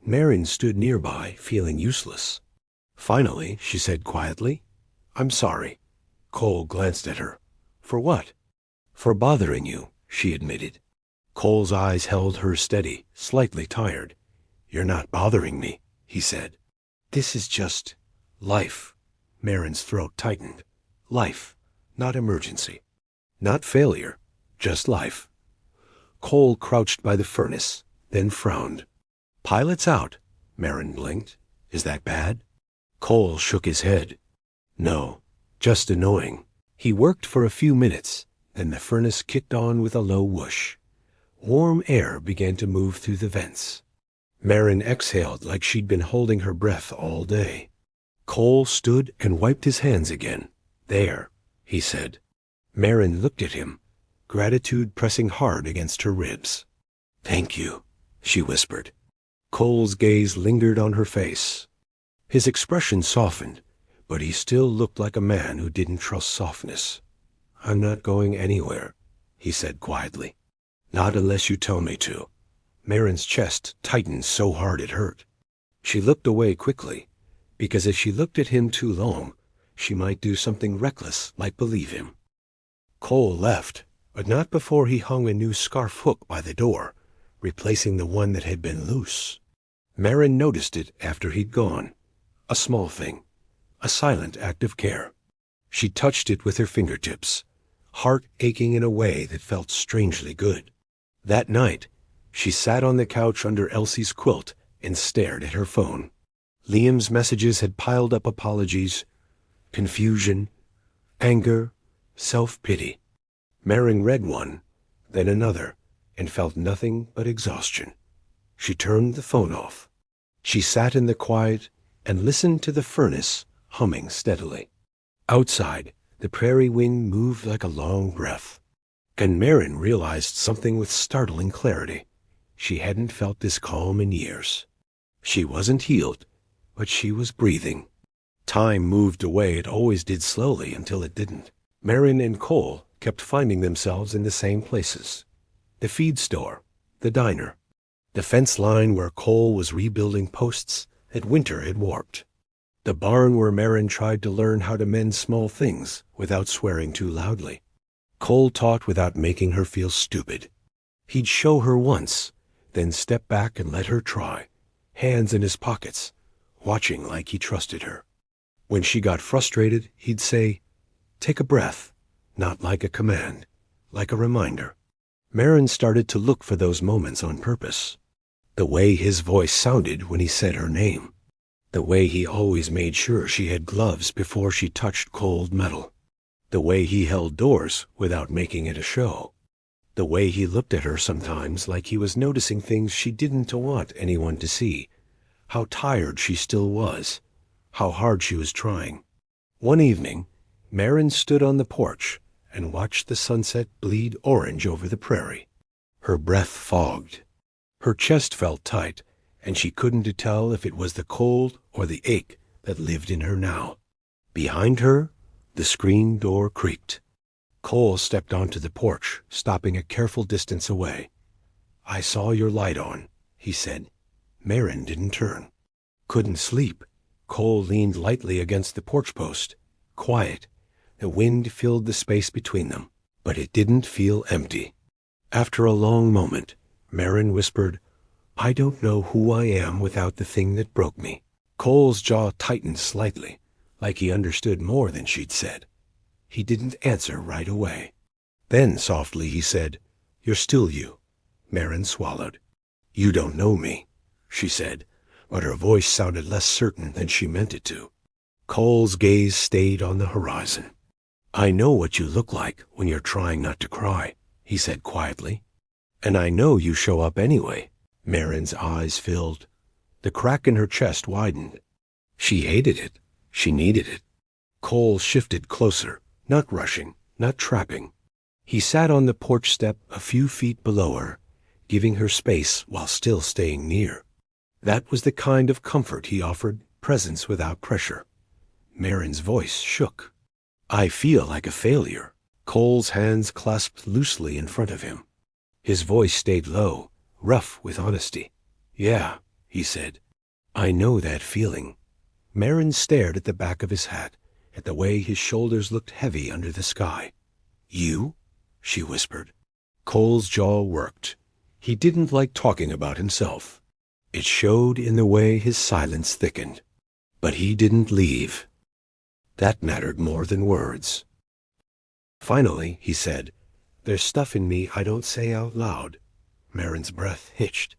S1: Marin stood nearby, feeling useless. Finally, she said quietly, "I'm sorry." Cole glanced at her. "For what?" "For bothering you," she admitted. Cole's eyes held her steady, slightly tired. "You're not bothering me," he said. "This is just life." Marin's throat tightened. "Life, not emergency. Not failure, just life." Cole crouched by the furnace, then frowned. "Pilot's out," Marin blinked. "Is that bad?" Cole shook his head. "No, just annoying." He worked for a few minutes, then the furnace kicked on with a low whoosh. Warm air began to move through the vents. Marin exhaled like she'd been holding her breath all day. Cole stood and wiped his hands again. "There," he said. Marin looked at him, gratitude pressing hard against her ribs. "Thank you," she whispered. Cole's gaze lingered on her face. His expression softened, but he still looked like a man who didn't trust softness. "I'm not going anywhere," he said quietly. "Not unless you tell me to." Marin's chest tightened so hard it hurt. She looked away quickly, because if she looked at him too long, she might do something reckless like believe him. Cole left, but not before he hung a new scarf hook by the door, replacing the one that had been loose. Marin noticed it after he'd gone. A small thing, a silent act of care. She touched it with her fingertips, heart aching in a way that felt strangely good. That night, she sat on the couch under Elsie's quilt and stared at her phone. Liam's messages had piled up apologies, confusion, anger, self-pity. Marin read one, then another, and felt nothing but exhaustion. She turned the phone off. She sat in the quiet and listened to the furnace humming steadily. Outside, the prairie wind moved like a long breath. And Marin realized something with startling clarity. She hadn't felt this calm in years. She wasn't healed, but she was breathing. Time moved away it always did slowly until it didn't. Marin and Cole kept finding themselves in the same places. The feed store, the diner, the fence line where Cole was rebuilding posts that winter had warped, the barn where Marin tried to learn how to mend small things without swearing too loudly. Cole taught without making her feel stupid. He'd show her once, then step back and let her try, hands in his pockets, watching like he trusted her. When she got frustrated, he'd say, "Take a breath," not like a command, like a reminder. Marin started to look for those moments on purpose. The way his voice sounded when he said her name. The way he always made sure she had gloves before she touched cold metal. The way he held doors without making it a show. The way he looked at her sometimes like he was noticing things she didn't want anyone to see. How tired she still was. How hard she was trying. One evening, Marin stood on the porch and watched the sunset bleed orange over the prairie. Her breath fogged. Her chest felt tight, and she couldn't tell if it was the cold or the ache that lived in her now. Behind her, the screen door creaked. Cole stepped onto the porch, stopping a careful distance away. "I saw your light on," he said. Marin didn't turn. Couldn't sleep. Cole leaned lightly against the porch post. Quiet. The wind filled the space between them, but it didn't feel empty. After a long moment, Marin whispered, "I don't know who I am without the thing that broke me." Cole's jaw tightened slightly, like he understood more than she'd said. He didn't answer right away. Then, softly, he said, "You're still you." Marin swallowed. "You don't know me," she said, but her voice sounded less certain than she meant it to. Cole's gaze stayed on the horizon. "I know what you look like when you're trying not to cry," he said quietly. "And I know you show up anyway." Marin's eyes filled. The crack in her chest widened. She hated it. She needed it. Cole shifted closer, not rushing, not trapping. He sat on the porch step a few feet below her, giving her space while still staying near. That was the kind of comfort he offered, presence without pressure. Marin's voice shook. "I feel like a failure." Cole's hands clasped loosely in front of him. His voice stayed low, rough with honesty. "Yeah," he said. "I know that feeling." Marin stared at the back of his hat, at the way his shoulders looked heavy under the sky. "You?" she whispered. Cole's jaw worked. He didn't like talking about himself. It showed in the way his silence thickened. But he didn't leave. That mattered more than words. Finally, he said, "There's stuff in me I don't say out loud." Marin's breath hitched.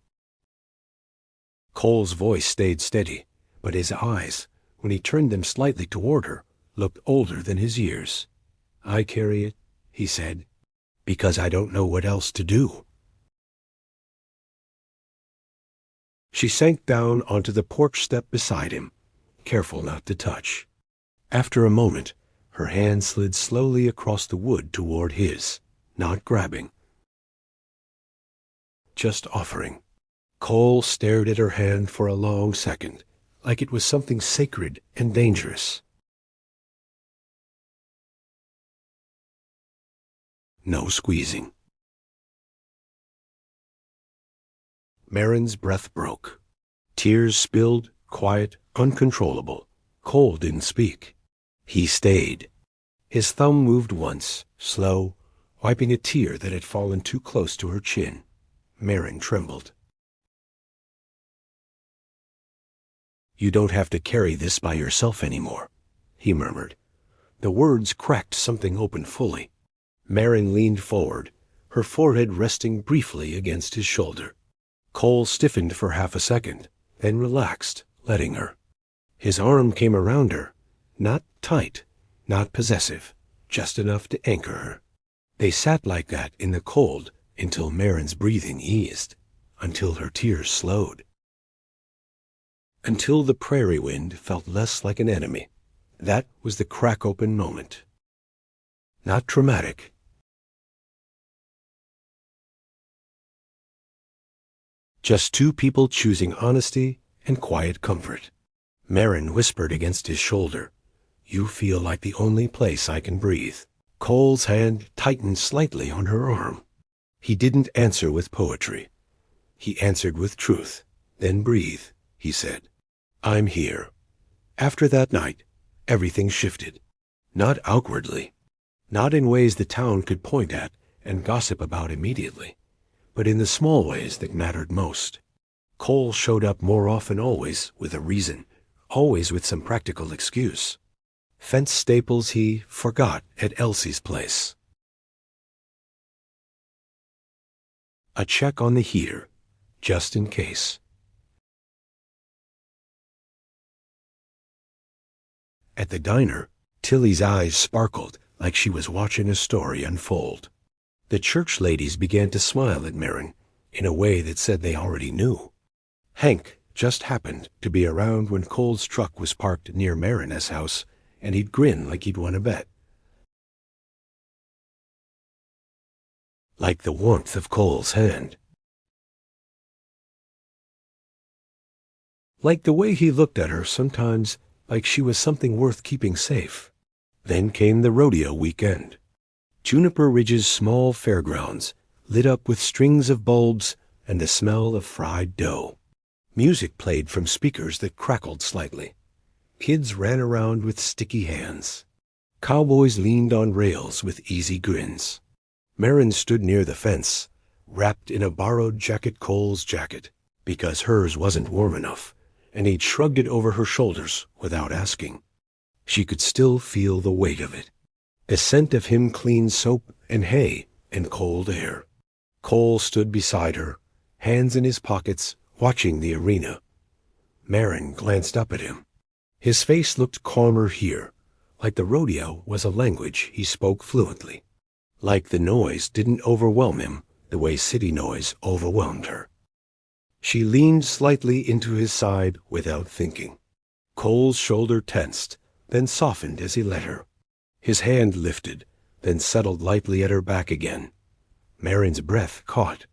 S1: Cole's voice stayed steady, but his eyes, when he turned them slightly toward her, looked older than his years. "I carry it," he said, "because I don't know what else to do." She sank down onto the porch step beside him, careful not to touch. After a moment, her hand slid slowly across the wood toward his, not grabbing, just offering. Cole stared at her hand for a long second, like it was something sacred and dangerous. No squeezing. Marin's breath broke. Tears spilled, quiet, uncontrollable. Cole didn't speak. He stayed. His thumb moved once, slow, wiping a tear that had fallen too close to her chin. Marin trembled. "You don't have to carry this by yourself anymore," he murmured. The words cracked something open fully. Marin leaned forward, her forehead resting briefly against his shoulder. Cole stiffened for half a second, then relaxed, letting her. His arm came around her, not tight, not possessive, just enough to anchor her. They sat like that in the cold until Marin's breathing eased, until her tears slowed. Until the prairie wind felt less like an enemy. That was the crack-open moment. Not dramatic. Just two people choosing honesty and quiet comfort. Marin whispered against his shoulder, "You feel like the only place I can breathe." Cole's hand tightened slightly on her arm. He didn't answer with poetry. He answered with truth. "Then breathe," he said. "I'm here." After that night, everything shifted. Not outwardly. Not in ways the town could point at and gossip about immediately, but in the small ways that mattered most. Cole showed up more often, always with a reason, always with some practical excuse. Fence staples he forgot at Elsie's place. A check on the heater, just in case. At the diner, Tilly's eyes sparkled like she was watching a story unfold. The church ladies began to smile at Marin in a way that said they already knew. Hank just happened to be around when Cole's truck was parked near Marina's house, and he'd grin like he'd won a bet. Like the warmth of Cole's hand. Like the way he looked at her sometimes, like she was something worth keeping safe. Then came the rodeo weekend. Juniper Ridge's small fairgrounds, lit up with strings of bulbs and the smell of fried dough. Music played from speakers that crackled slightly. Kids ran around with sticky hands. Cowboys leaned on rails with easy grins. Marin stood near the fence, wrapped in a borrowed jacket Cole's jacket, because hers wasn't warm enough, and he'd shrugged it over her shoulders without asking. She could still feel the weight of it. The scent of him clean soap and hay and cold air. Cole stood beside her, hands in his pockets, watching the arena. Marin glanced up at him. His face looked calmer here, like the rodeo was a language he spoke fluently. Like the noise didn't overwhelm him the way city noise overwhelmed her. She leaned slightly into his side without thinking. Cole's shoulder tensed, then softened as he let her. His hand lifted, then settled lightly at her back again. Marin's breath caught.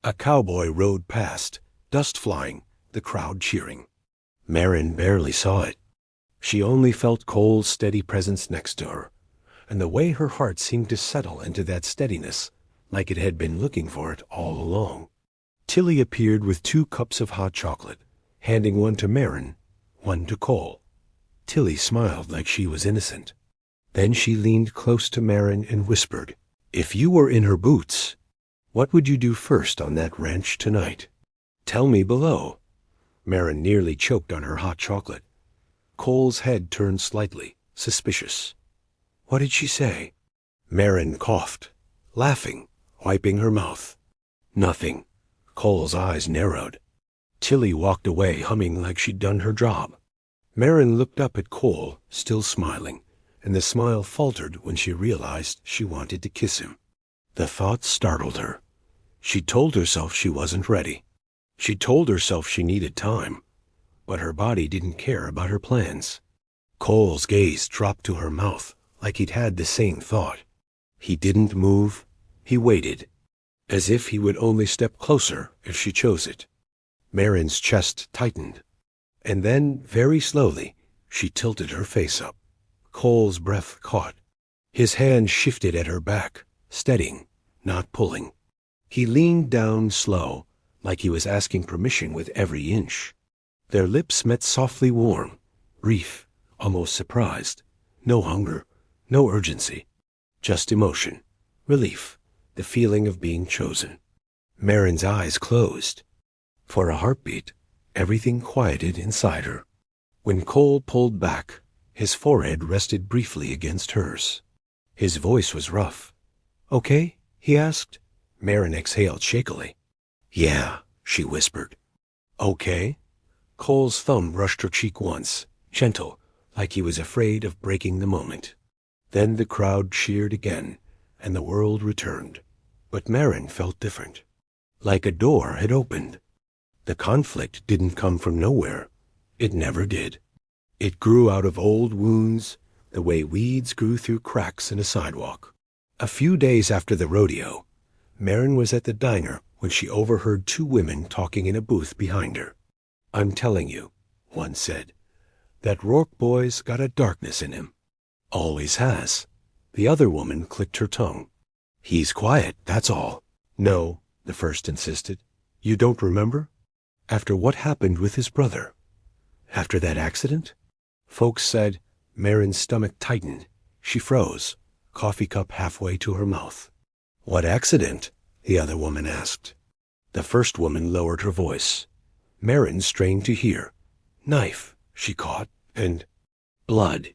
S1: A cowboy rode past, dust flying, the crowd cheering. Marin barely saw it. She only felt Cole's steady presence next to her, and the way her heart seemed to settle into that steadiness, like it had been looking for it all along. Tilly appeared with 2 cups of hot chocolate, handing one to Marin, one to Cole. Tilly smiled like she was innocent. Then she leaned close to Marin and whispered, "If you were in her boots, what would you do first on that ranch tonight? Tell me below." Marin nearly choked on her hot chocolate. Cole's head turned slightly, suspicious. "What did she say?" Marin coughed, laughing, wiping her mouth. "Nothing." Cole's eyes narrowed. Tilly walked away, humming like she'd done her job. Marin looked up at Cole, still smiling, and the smile faltered when she realized she wanted to kiss him. The thought startled her. She told herself she wasn't ready. She told herself she needed time, but her body didn't care about her plans. Cole's gaze dropped to her mouth like he'd had the same thought. He didn't move. He waited, as if he would only step closer if she chose it. Marin's chest tightened, and then, very slowly, she tilted her face up. Cole's breath caught. His hand shifted at her back, steadying, not pulling. He leaned down slow, like he was asking permission with every inch. Their lips met softly warm, brief, almost surprised. No hunger, no urgency, just emotion, relief, the feeling of being chosen. Marin's eyes closed. For a heartbeat, everything quieted inside her. When Cole pulled back, his forehead rested briefly against hers. His voice was rough. "Okay?" he asked. Marin exhaled shakily. "Yeah," she whispered. "Okay?" Cole's thumb brushed her cheek once, gentle, like he was afraid of breaking the moment. Then the crowd cheered again, and the world returned. But Marin felt different. Like a door had opened. The conflict didn't come from nowhere. It never did. It grew out of old wounds, the way weeds grew through cracks in a sidewalk. A few days after the rodeo, Marin was at the diner when she overheard 2 women talking in a booth behind her. "I'm telling you," one said, "that Rourke boy's got a darkness in him. Always has." The other woman clicked her tongue. "He's quiet, that's all." "No," the first insisted. "You don't remember? After what happened with his brother? After that accident?" Folks said. Marin's stomach tightened. She froze, coffee cup halfway to her mouth. "What accident?" the other woman asked. The first woman lowered her voice. Marin strained to hear. "Knife," she caught, and blood,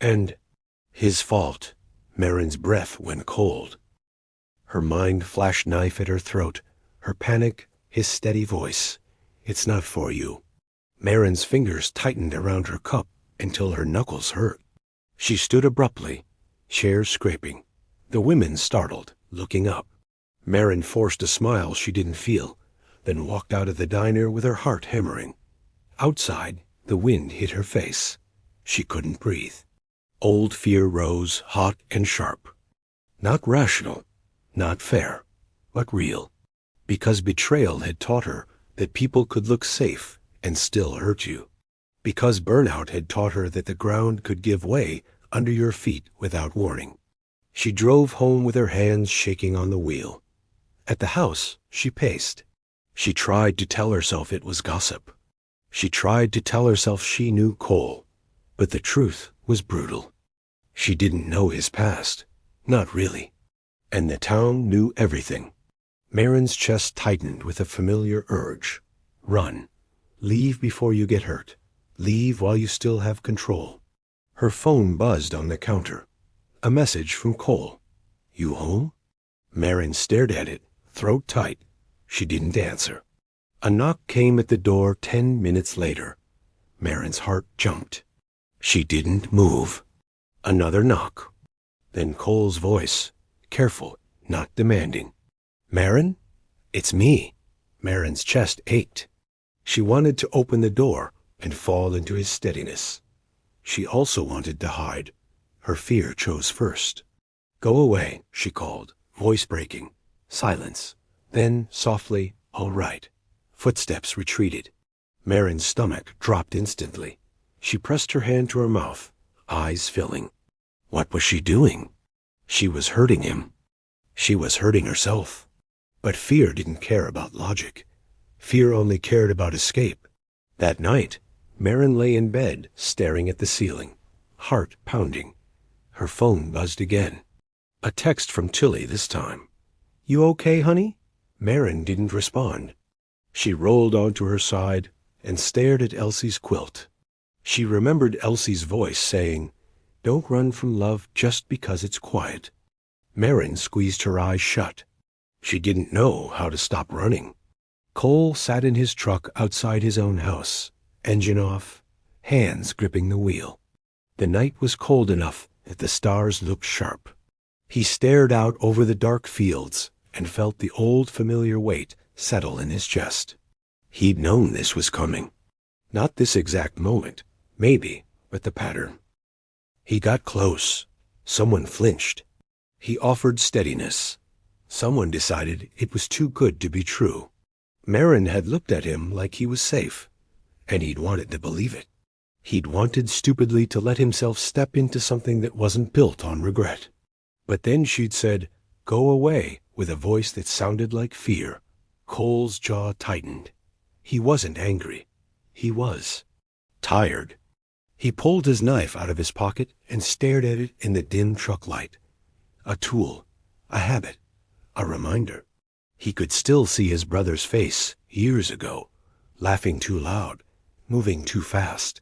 S1: and his fault. Marin's breath went cold. Her mind flashed knife at her throat, her panic, his steady voice. "It's not for you." Marin's fingers tightened around her cup until her knuckles hurt. She stood abruptly, chairs scraping. The women startled, looking up. Marin forced a smile she didn't feel, then walked out of the diner with her heart hammering. Outside, the wind hit her face. She couldn't breathe. Old fear rose, hot and sharp. Not rational, not fair, but real. Because betrayal had taught her that people could look safe and still hurt you. Because burnout had taught her that the ground could give way under your feet without warning. She drove home with her hands shaking on the wheel. At the house, she paced. She tried to tell herself it was gossip. She tried to tell herself she knew Cole, but the truth was brutal. She didn't know his past, not really. And the town knew everything. Marin's chest tightened with a familiar urge. Run. Leave before you get hurt. Leave while you still have control. Her phone buzzed on the counter. A message from Cole. You home?" Marin stared at it, throat tight. She didn't answer. A knock came at the door 10 minutes later. Marin's heart jumped. She didn't move. Another knock. Then Cole's voice, careful, not demanding. "Marin? It's me." Marin's chest ached. She wanted to open the door and fall into his steadiness. She also wanted to hide. Her fear chose first. "Go away," she called, voice breaking. Silence. Then, softly, "All right." Footsteps retreated. Marin's stomach dropped instantly. She pressed her hand to her mouth, eyes filling. What was she doing? She was hurting him. She was hurting herself. But fear didn't care about logic. Fear only cared about escape. That night, Marin lay in bed, staring at the ceiling, heart pounding. Her phone buzzed again. A text from Tilly this time. "You okay, honey?" Marin didn't respond. She rolled onto her side and stared at Elsie's quilt. She remembered Elsie's voice saying, "Don't run from love just because it's quiet." Marin squeezed her eyes shut. She didn't know how to stop running. Cole sat in his truck outside his own house, engine off, hands gripping the wheel. The night was cold enough that the stars looked sharp. He stared out over the dark fields and felt the old familiar weight settle in his chest. He'd known this was coming. Not this exact moment, maybe, but the pattern. He got close. Someone flinched. He offered steadiness. Someone decided it was too good to be true. Marin had looked at him like he was safe, and he'd wanted to believe it. He'd wanted stupidly to let himself step into something that wasn't built on regret. But then she'd said, "Go away," with a voice that sounded like fear. Cole's jaw tightened. He wasn't angry. He was tired. He pulled his knife out of his pocket and stared at it in the dim truck light. A tool, a habit, a reminder. He could still see his brother's face years ago, laughing too loud, moving too fast.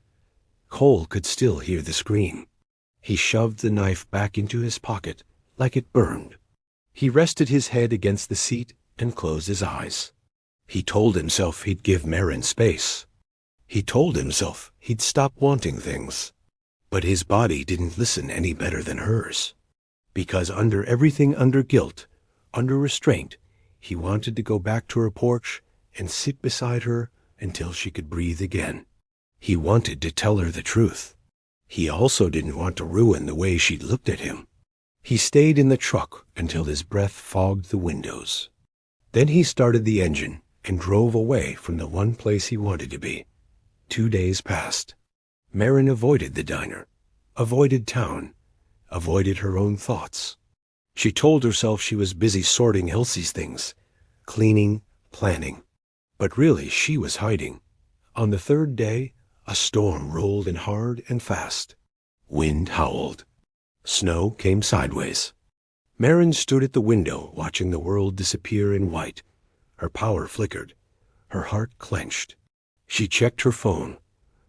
S1: Cole could still hear the scream. He shoved the knife back into his pocket like it burned. He rested his head against the seat and closed his eyes. He told himself he'd give Marin space. He told himself he'd stop wanting things. But his body didn't listen any better than hers. Because under everything, under guilt, under restraint, he wanted to go back to her porch and sit beside her until she could breathe again. He wanted to tell her the truth. He also didn't want to ruin the way she'd looked at him. He stayed in the truck until his breath fogged the windows. Then he started the engine and drove away from the one place he wanted to be. 2 days passed. Marin avoided the diner, avoided town, avoided her own thoughts. She told herself she was busy sorting Elsie's things, cleaning, planning. But really she was hiding. On the 3rd day, a storm rolled in hard and fast. Wind howled. Snow came sideways. Marin stood at the window watching the world disappear in white. Her power flickered. Her heart clenched. She checked her phone.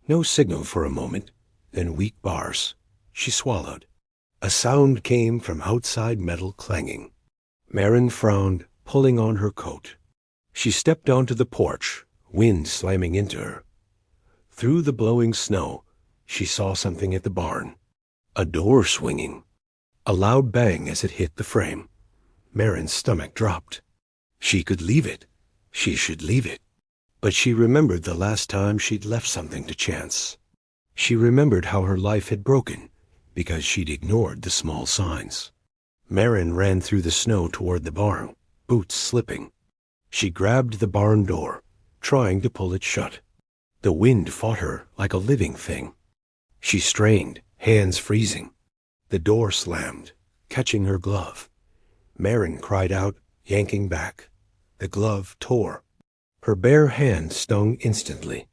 S1: No signal for a moment, then weak bars. She swallowed. A sound came from outside, metal clanging. Marin frowned, pulling on her coat. She stepped onto the porch, wind slamming into her. Through the blowing snow, she saw something at the barn. A door swinging. A loud bang as it hit the frame. Marin's stomach dropped. She could leave it. She should leave it. But she remembered the last time she'd left something to chance. She remembered how her life had broken because she'd ignored the small signs. Marin ran through the snow toward the barn, boots slipping. She grabbed the barn door, trying to pull it shut. The wind fought her like a living thing. She strained, hands freezing. The door slammed, catching her glove. Marin cried out, yanking back. The glove tore. Her bare hand stung instantly.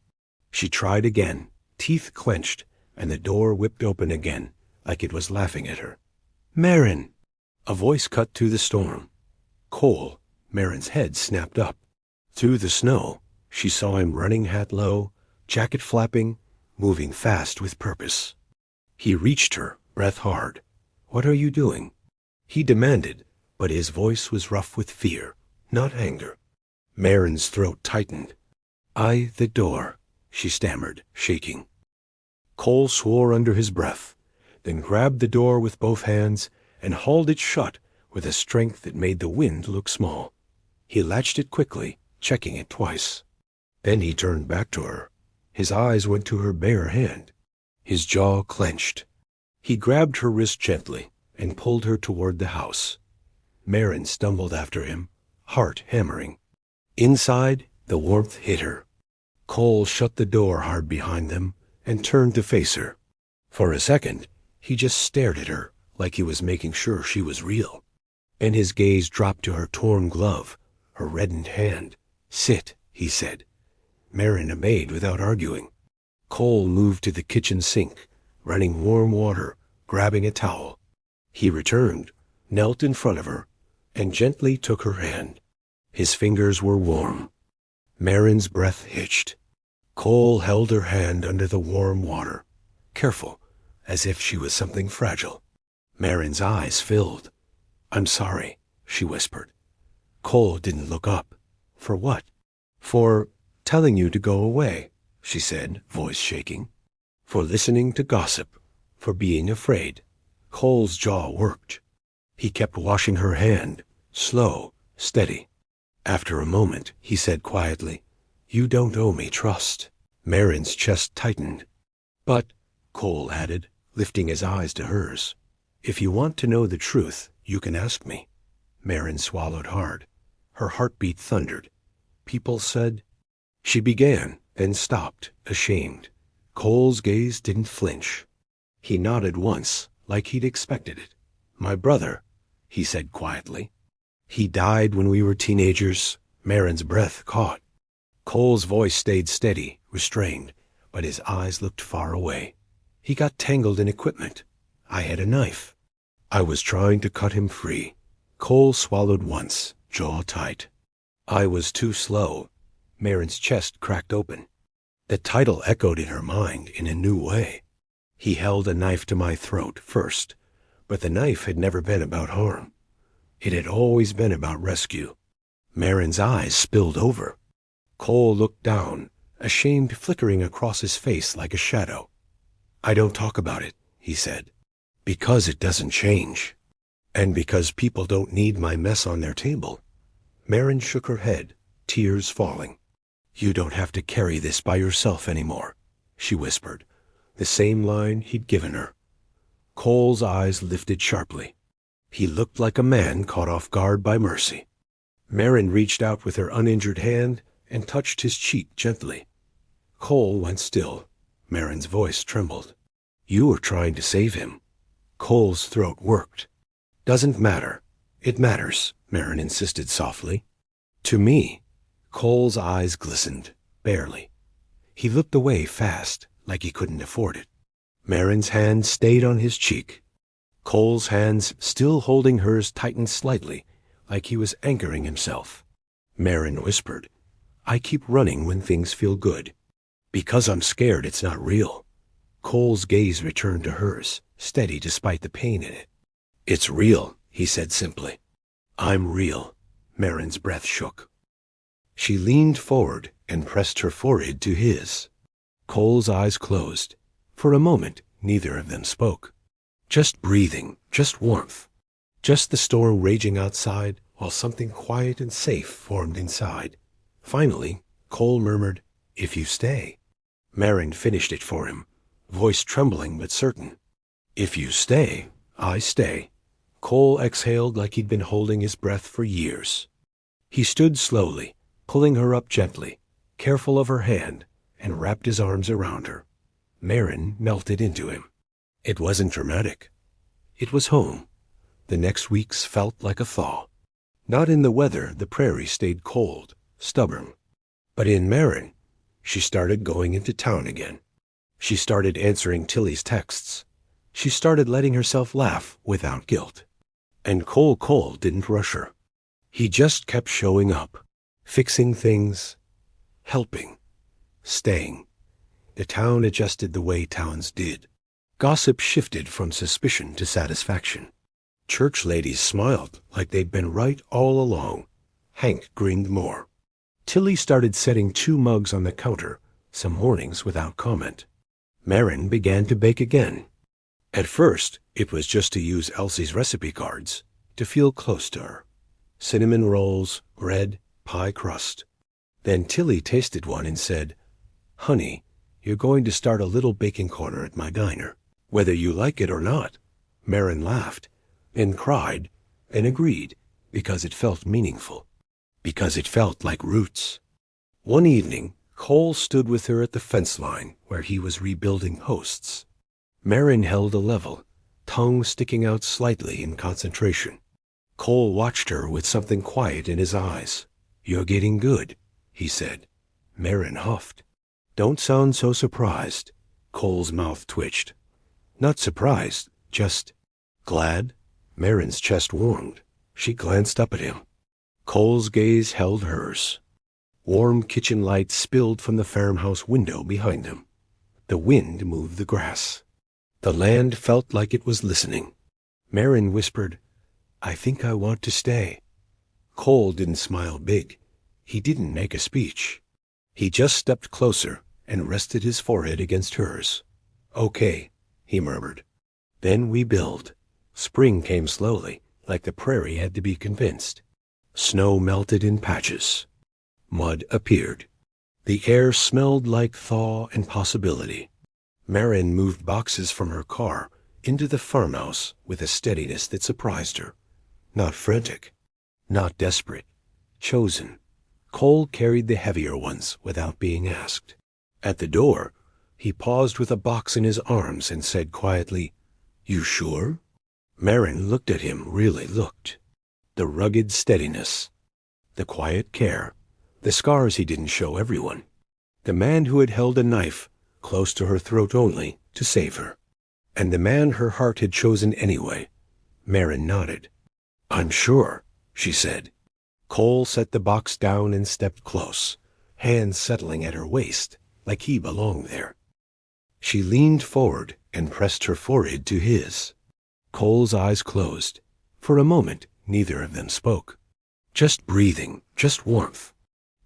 S1: She tried again, teeth clenched, and the door whipped open again, like it was laughing at her. "Marin!" A voice cut through the storm. Cole. Marin's head snapped up. Through the snow, she saw him running hat low, jacket flapping, moving fast with purpose. He reached her, breath hard. "What are you doing?" He demanded, but his voice was rough with fear, not anger. Marin's throat tightened. The door, she stammered, shaking. Cole swore under his breath, then grabbed the door with both hands and hauled it shut with a strength that made the wind look small. He latched it quickly, checking it twice. Then he turned back to her. His eyes went to her bare hand. His jaw clenched. He grabbed her wrist gently and pulled her toward the house. Marin stumbled after him, heart hammering. Inside, the warmth hit her. Cole shut the door hard behind them and turned to face her. For a second, he just stared at her like he was making sure she was real. And his gaze dropped to her torn glove, her reddened hand. "Sit," he said. Marin obeyed without arguing. Cole moved to the kitchen sink, running warm water, grabbing a towel. He returned, knelt in front of her, and gently took her hand. His fingers were warm. Marin's breath hitched. Cole held her hand under the warm water, careful, as if she was something fragile. Marin's eyes filled. "I'm sorry," she whispered. Cole didn't look up. "For what?" "For telling you to go away," she said, voice shaking. "For listening to gossip. For being afraid." Cole's jaw worked. He kept washing her hand, slow, steady. After a moment, he said quietly, "You don't owe me trust." Marin's chest tightened. "But," Cole added, lifting his eyes to hers, "if you want to know the truth, you can ask me." Marin swallowed hard. Her heartbeat thundered. "People said—" She began, then stopped, ashamed. Cole's gaze didn't flinch. He nodded once, like he'd expected it. "My brother," he said quietly. "He died when we were teenagers." Marin's breath caught. Cole's voice stayed steady, restrained, but his eyes looked far away. "He got tangled in equipment. I had a knife. I was trying to cut him free." Cole swallowed once, jaw tight. "I was too slow." Marin's chest cracked open. The title echoed in her mind in a new way. "He held a knife to my throat first, but the knife had never been about harm. It had always been about rescue." Marin's eyes spilled over. Cole looked down, a shame flickering across his face like a shadow. "I don't talk about it," he said, "because it doesn't change. And because people don't need my mess on their table." Marin shook her head, tears falling. "You don't have to carry this by yourself anymore," she whispered, the same line he'd given her. Cole's eyes lifted sharply. He looked like a man caught off guard by mercy. Marin reached out with her uninjured hand and touched his cheek gently. Cole went still. Marin's voice trembled. "You were trying to save him." Cole's throat worked. "Doesn't matter." "It matters," Marin insisted softly. "To me." Cole's eyes glistened, barely. He looked away fast, like he couldn't afford it. Marin's hand stayed on his cheek. Cole's hands, still holding hers, tightened slightly, like he was anchoring himself. Marin whispered, "I keep running when things feel good. Because I'm scared it's not real." Cole's gaze returned to hers, steady despite the pain in it. "It's real," he said simply. "I'm real." Marin's breath shook. She leaned forward and pressed her forehead to his. Cole's eyes closed. For a moment, neither of them spoke. Just breathing, just warmth. Just the storm raging outside, while something quiet and safe formed inside. Finally, Cole murmured, "If you stay." Marin finished it for him, voice trembling but certain. "If you stay, I stay." Cole exhaled like he'd been holding his breath for years. He stood slowly, pulling her up gently, careful of her hand, and wrapped his arms around her. Marin melted into him. It wasn't dramatic. It was home. The next weeks felt like a thaw. Not in the weather, the prairie stayed cold, stubborn. But in Marin, she started going into town again. She started answering Tilly's texts. She started letting herself laugh without guilt. And Cole didn't rush her. He just kept showing up, fixing things, helping, staying. The town adjusted the way towns did. Gossip shifted from suspicion to satisfaction. Church ladies smiled like they'd been right all along. Hank grinned more. Tilly started setting 2 mugs on the counter, some mornings without comment. Marin began to bake again. At first, it was just to use Elsie's recipe cards, to feel close to her. Cinnamon rolls, bread, pie crust. Then Tilly tasted one and said, "Honey, you're going to start a little baking corner at my diner, whether you like it or not." Marin laughed, and cried, and agreed, because it felt meaningful, because it felt like roots. One evening, Cole stood with her at the fence line where he was rebuilding posts. Marin held a level, tongue sticking out slightly in concentration. Cole watched her with something quiet in his eyes. "You're getting good," he said. Marin huffed. "Don't sound so surprised." Cole's mouth twitched. "Not surprised, just glad." Marin's chest warmed. She glanced up at him. Cole's gaze held hers. Warm kitchen light spilled from the farmhouse window behind them. The wind moved the grass. The land felt like it was listening. Marin whispered, "I think I want to stay." Cole didn't smile big. He didn't make a speech. He just stepped closer and rested his forehead against hers. "Okay," he murmured. "Then we build." Spring came slowly, like the prairie had to be convinced. Snow melted in patches. Mud appeared. The air smelled like thaw and possibility. Marin moved boxes from her car into the farmhouse with a steadiness that surprised her. Not frantic, not desperate, chosen. Cole carried the heavier ones without being asked. At the door, he paused with a box in his arms and said quietly, "You sure?" Marin looked at him, really looked. The rugged steadiness, the quiet care, the scars he didn't show everyone. The man who had held a knife close to her throat only to save her. And the man her heart had chosen anyway. Marin nodded. "I'm sure," she said. Cole set the box down and stepped close, hands settling at her waist, like he belonged there. She leaned forward and pressed her forehead to his. Cole's eyes closed. For a moment, neither of them spoke. Just breathing, just warmth.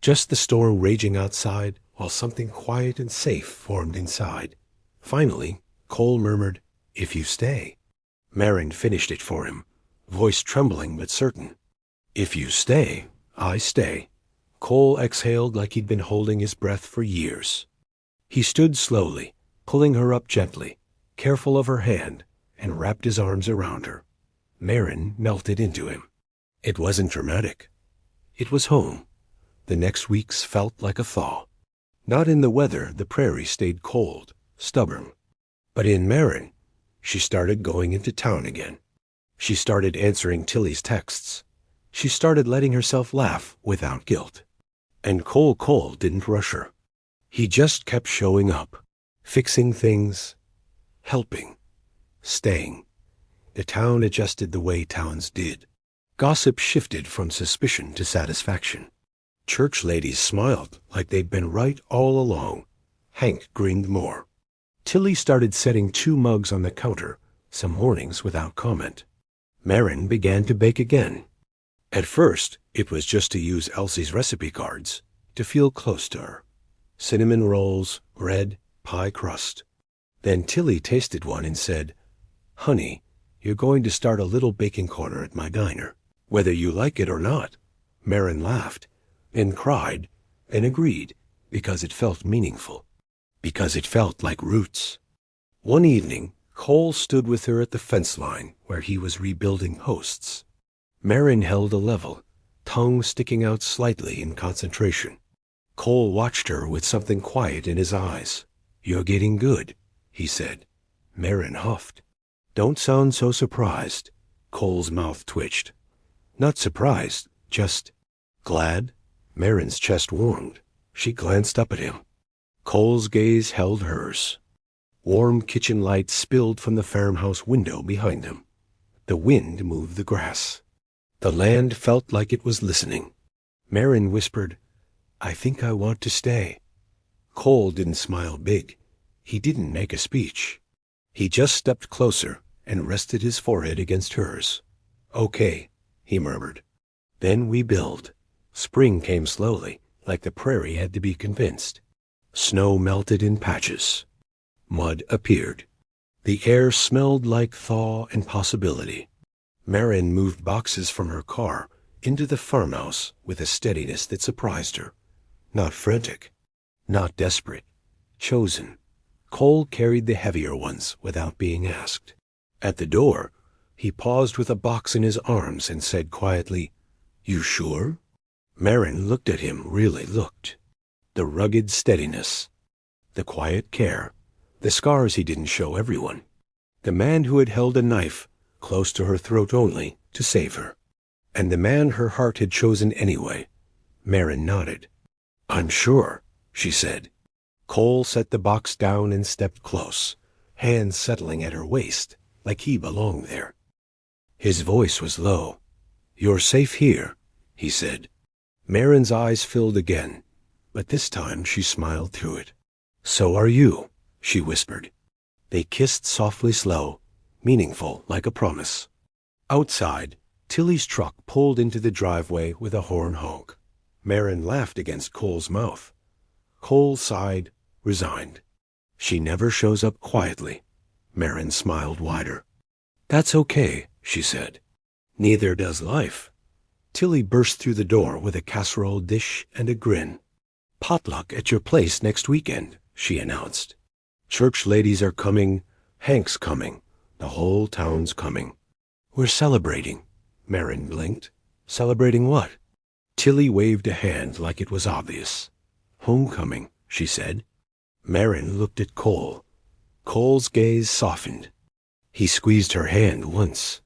S1: Just the storm raging outside, while something quiet and safe formed inside. Finally, Cole murmured, "If you stay." Marin finished it for him, voice trembling but certain. "If you stay, I stay." Cole exhaled like he'd been holding his breath for years. He stood slowly, pulling her up gently, careful of her hand, and wrapped his arms around her. Marin melted into him. It wasn't dramatic. It was home. The next weeks felt like a thaw. Not in the weather, the prairie stayed cold, stubborn. But in Marin, she started going into town again. She started answering Tilly's texts. She started letting herself laugh without guilt. And Cole didn't rush her. He just kept showing up, fixing things, helping, staying. The town adjusted the way towns did. Gossip shifted from suspicion to satisfaction. Church ladies smiled like they'd been right all along. Hank grinned more. Tilly started setting 2 mugs on the counter, some mornings without comment. Marin began to bake again. At first, it was just to use Elsie's recipe cards, to feel close to her. Cinnamon rolls, bread, pie crust. Then Tilly tasted one and said, "Honey, you're going to start a little baking corner at my diner, whether you like it or not." Marin laughed, and cried, and agreed, because it felt meaningful, because it felt like roots. One evening, Cole stood with her at the fence line where he was rebuilding posts. Marin held a level, tongue sticking out slightly in concentration. Cole watched her with something quiet in his eyes. "You're getting good," he said. Marin huffed. "Don't sound so surprised." Cole's mouth twitched. "Not surprised, just glad." Marin's chest warmed. She glanced up at him. Cole's gaze held hers. Warm kitchen light spilled from the farmhouse window behind them. The wind moved the grass. The land felt like it was listening. Marin whispered, "I think I want to stay." Cole didn't smile big. He didn't make a speech. He just stepped closer and rested his forehead against hers. Okay, he murmured. Then we build. Spring came slowly, like the prairie had to be convinced. Snow melted in patches. Mud appeared. The air smelled like thaw and possibility. Marin moved boxes from her car into the farmhouse with a steadiness that surprised her. Not frantic, not desperate, chosen. Cole carried the heavier ones without being asked. At the door, he paused with a box in his arms and said quietly, "You sure?" Marin looked at him, really looked. The rugged steadiness, the quiet care, the scars he didn't show everyone. The man who had held a knife close to her throat only to save her. And the man her heart had chosen anyway. Marin nodded. "I'm sure," she said. Cole set the box down and stepped close, hands settling at her waist, like he belonged there. His voice was low. "You're safe here," he said. Marin's eyes filled again, but this time she smiled through it. "So are you," she whispered. They kissed softly slow, meaningful like a promise. Outside, Tilly's truck pulled into the driveway with a horn honk. Marin laughed against Cole's mouth. Cole sighed, resigned. "She never shows up quietly." Marin smiled wider. "That's okay," she said. "Neither does life." Tilly burst through the door with a casserole dish and a grin. "Potluck at your place next weekend," she announced. "Church ladies are coming, Hank's coming, the whole town's coming." "We're celebrating." Marin blinked. "Celebrating what?" Tilly waved a hand like it was obvious. "Homecoming," she said. Marin looked at Cole. Cole's gaze softened. He squeezed her hand once.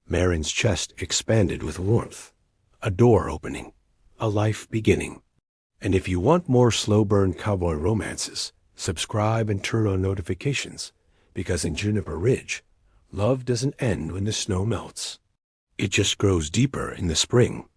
S1: Marin's chest expanded with warmth. A door opening. A life beginning. And if you want more slow-burn cowboy romances, subscribe and turn on notifications, because in Juniper Ridge, love doesn't end when the snow melts. It just grows deeper in the spring.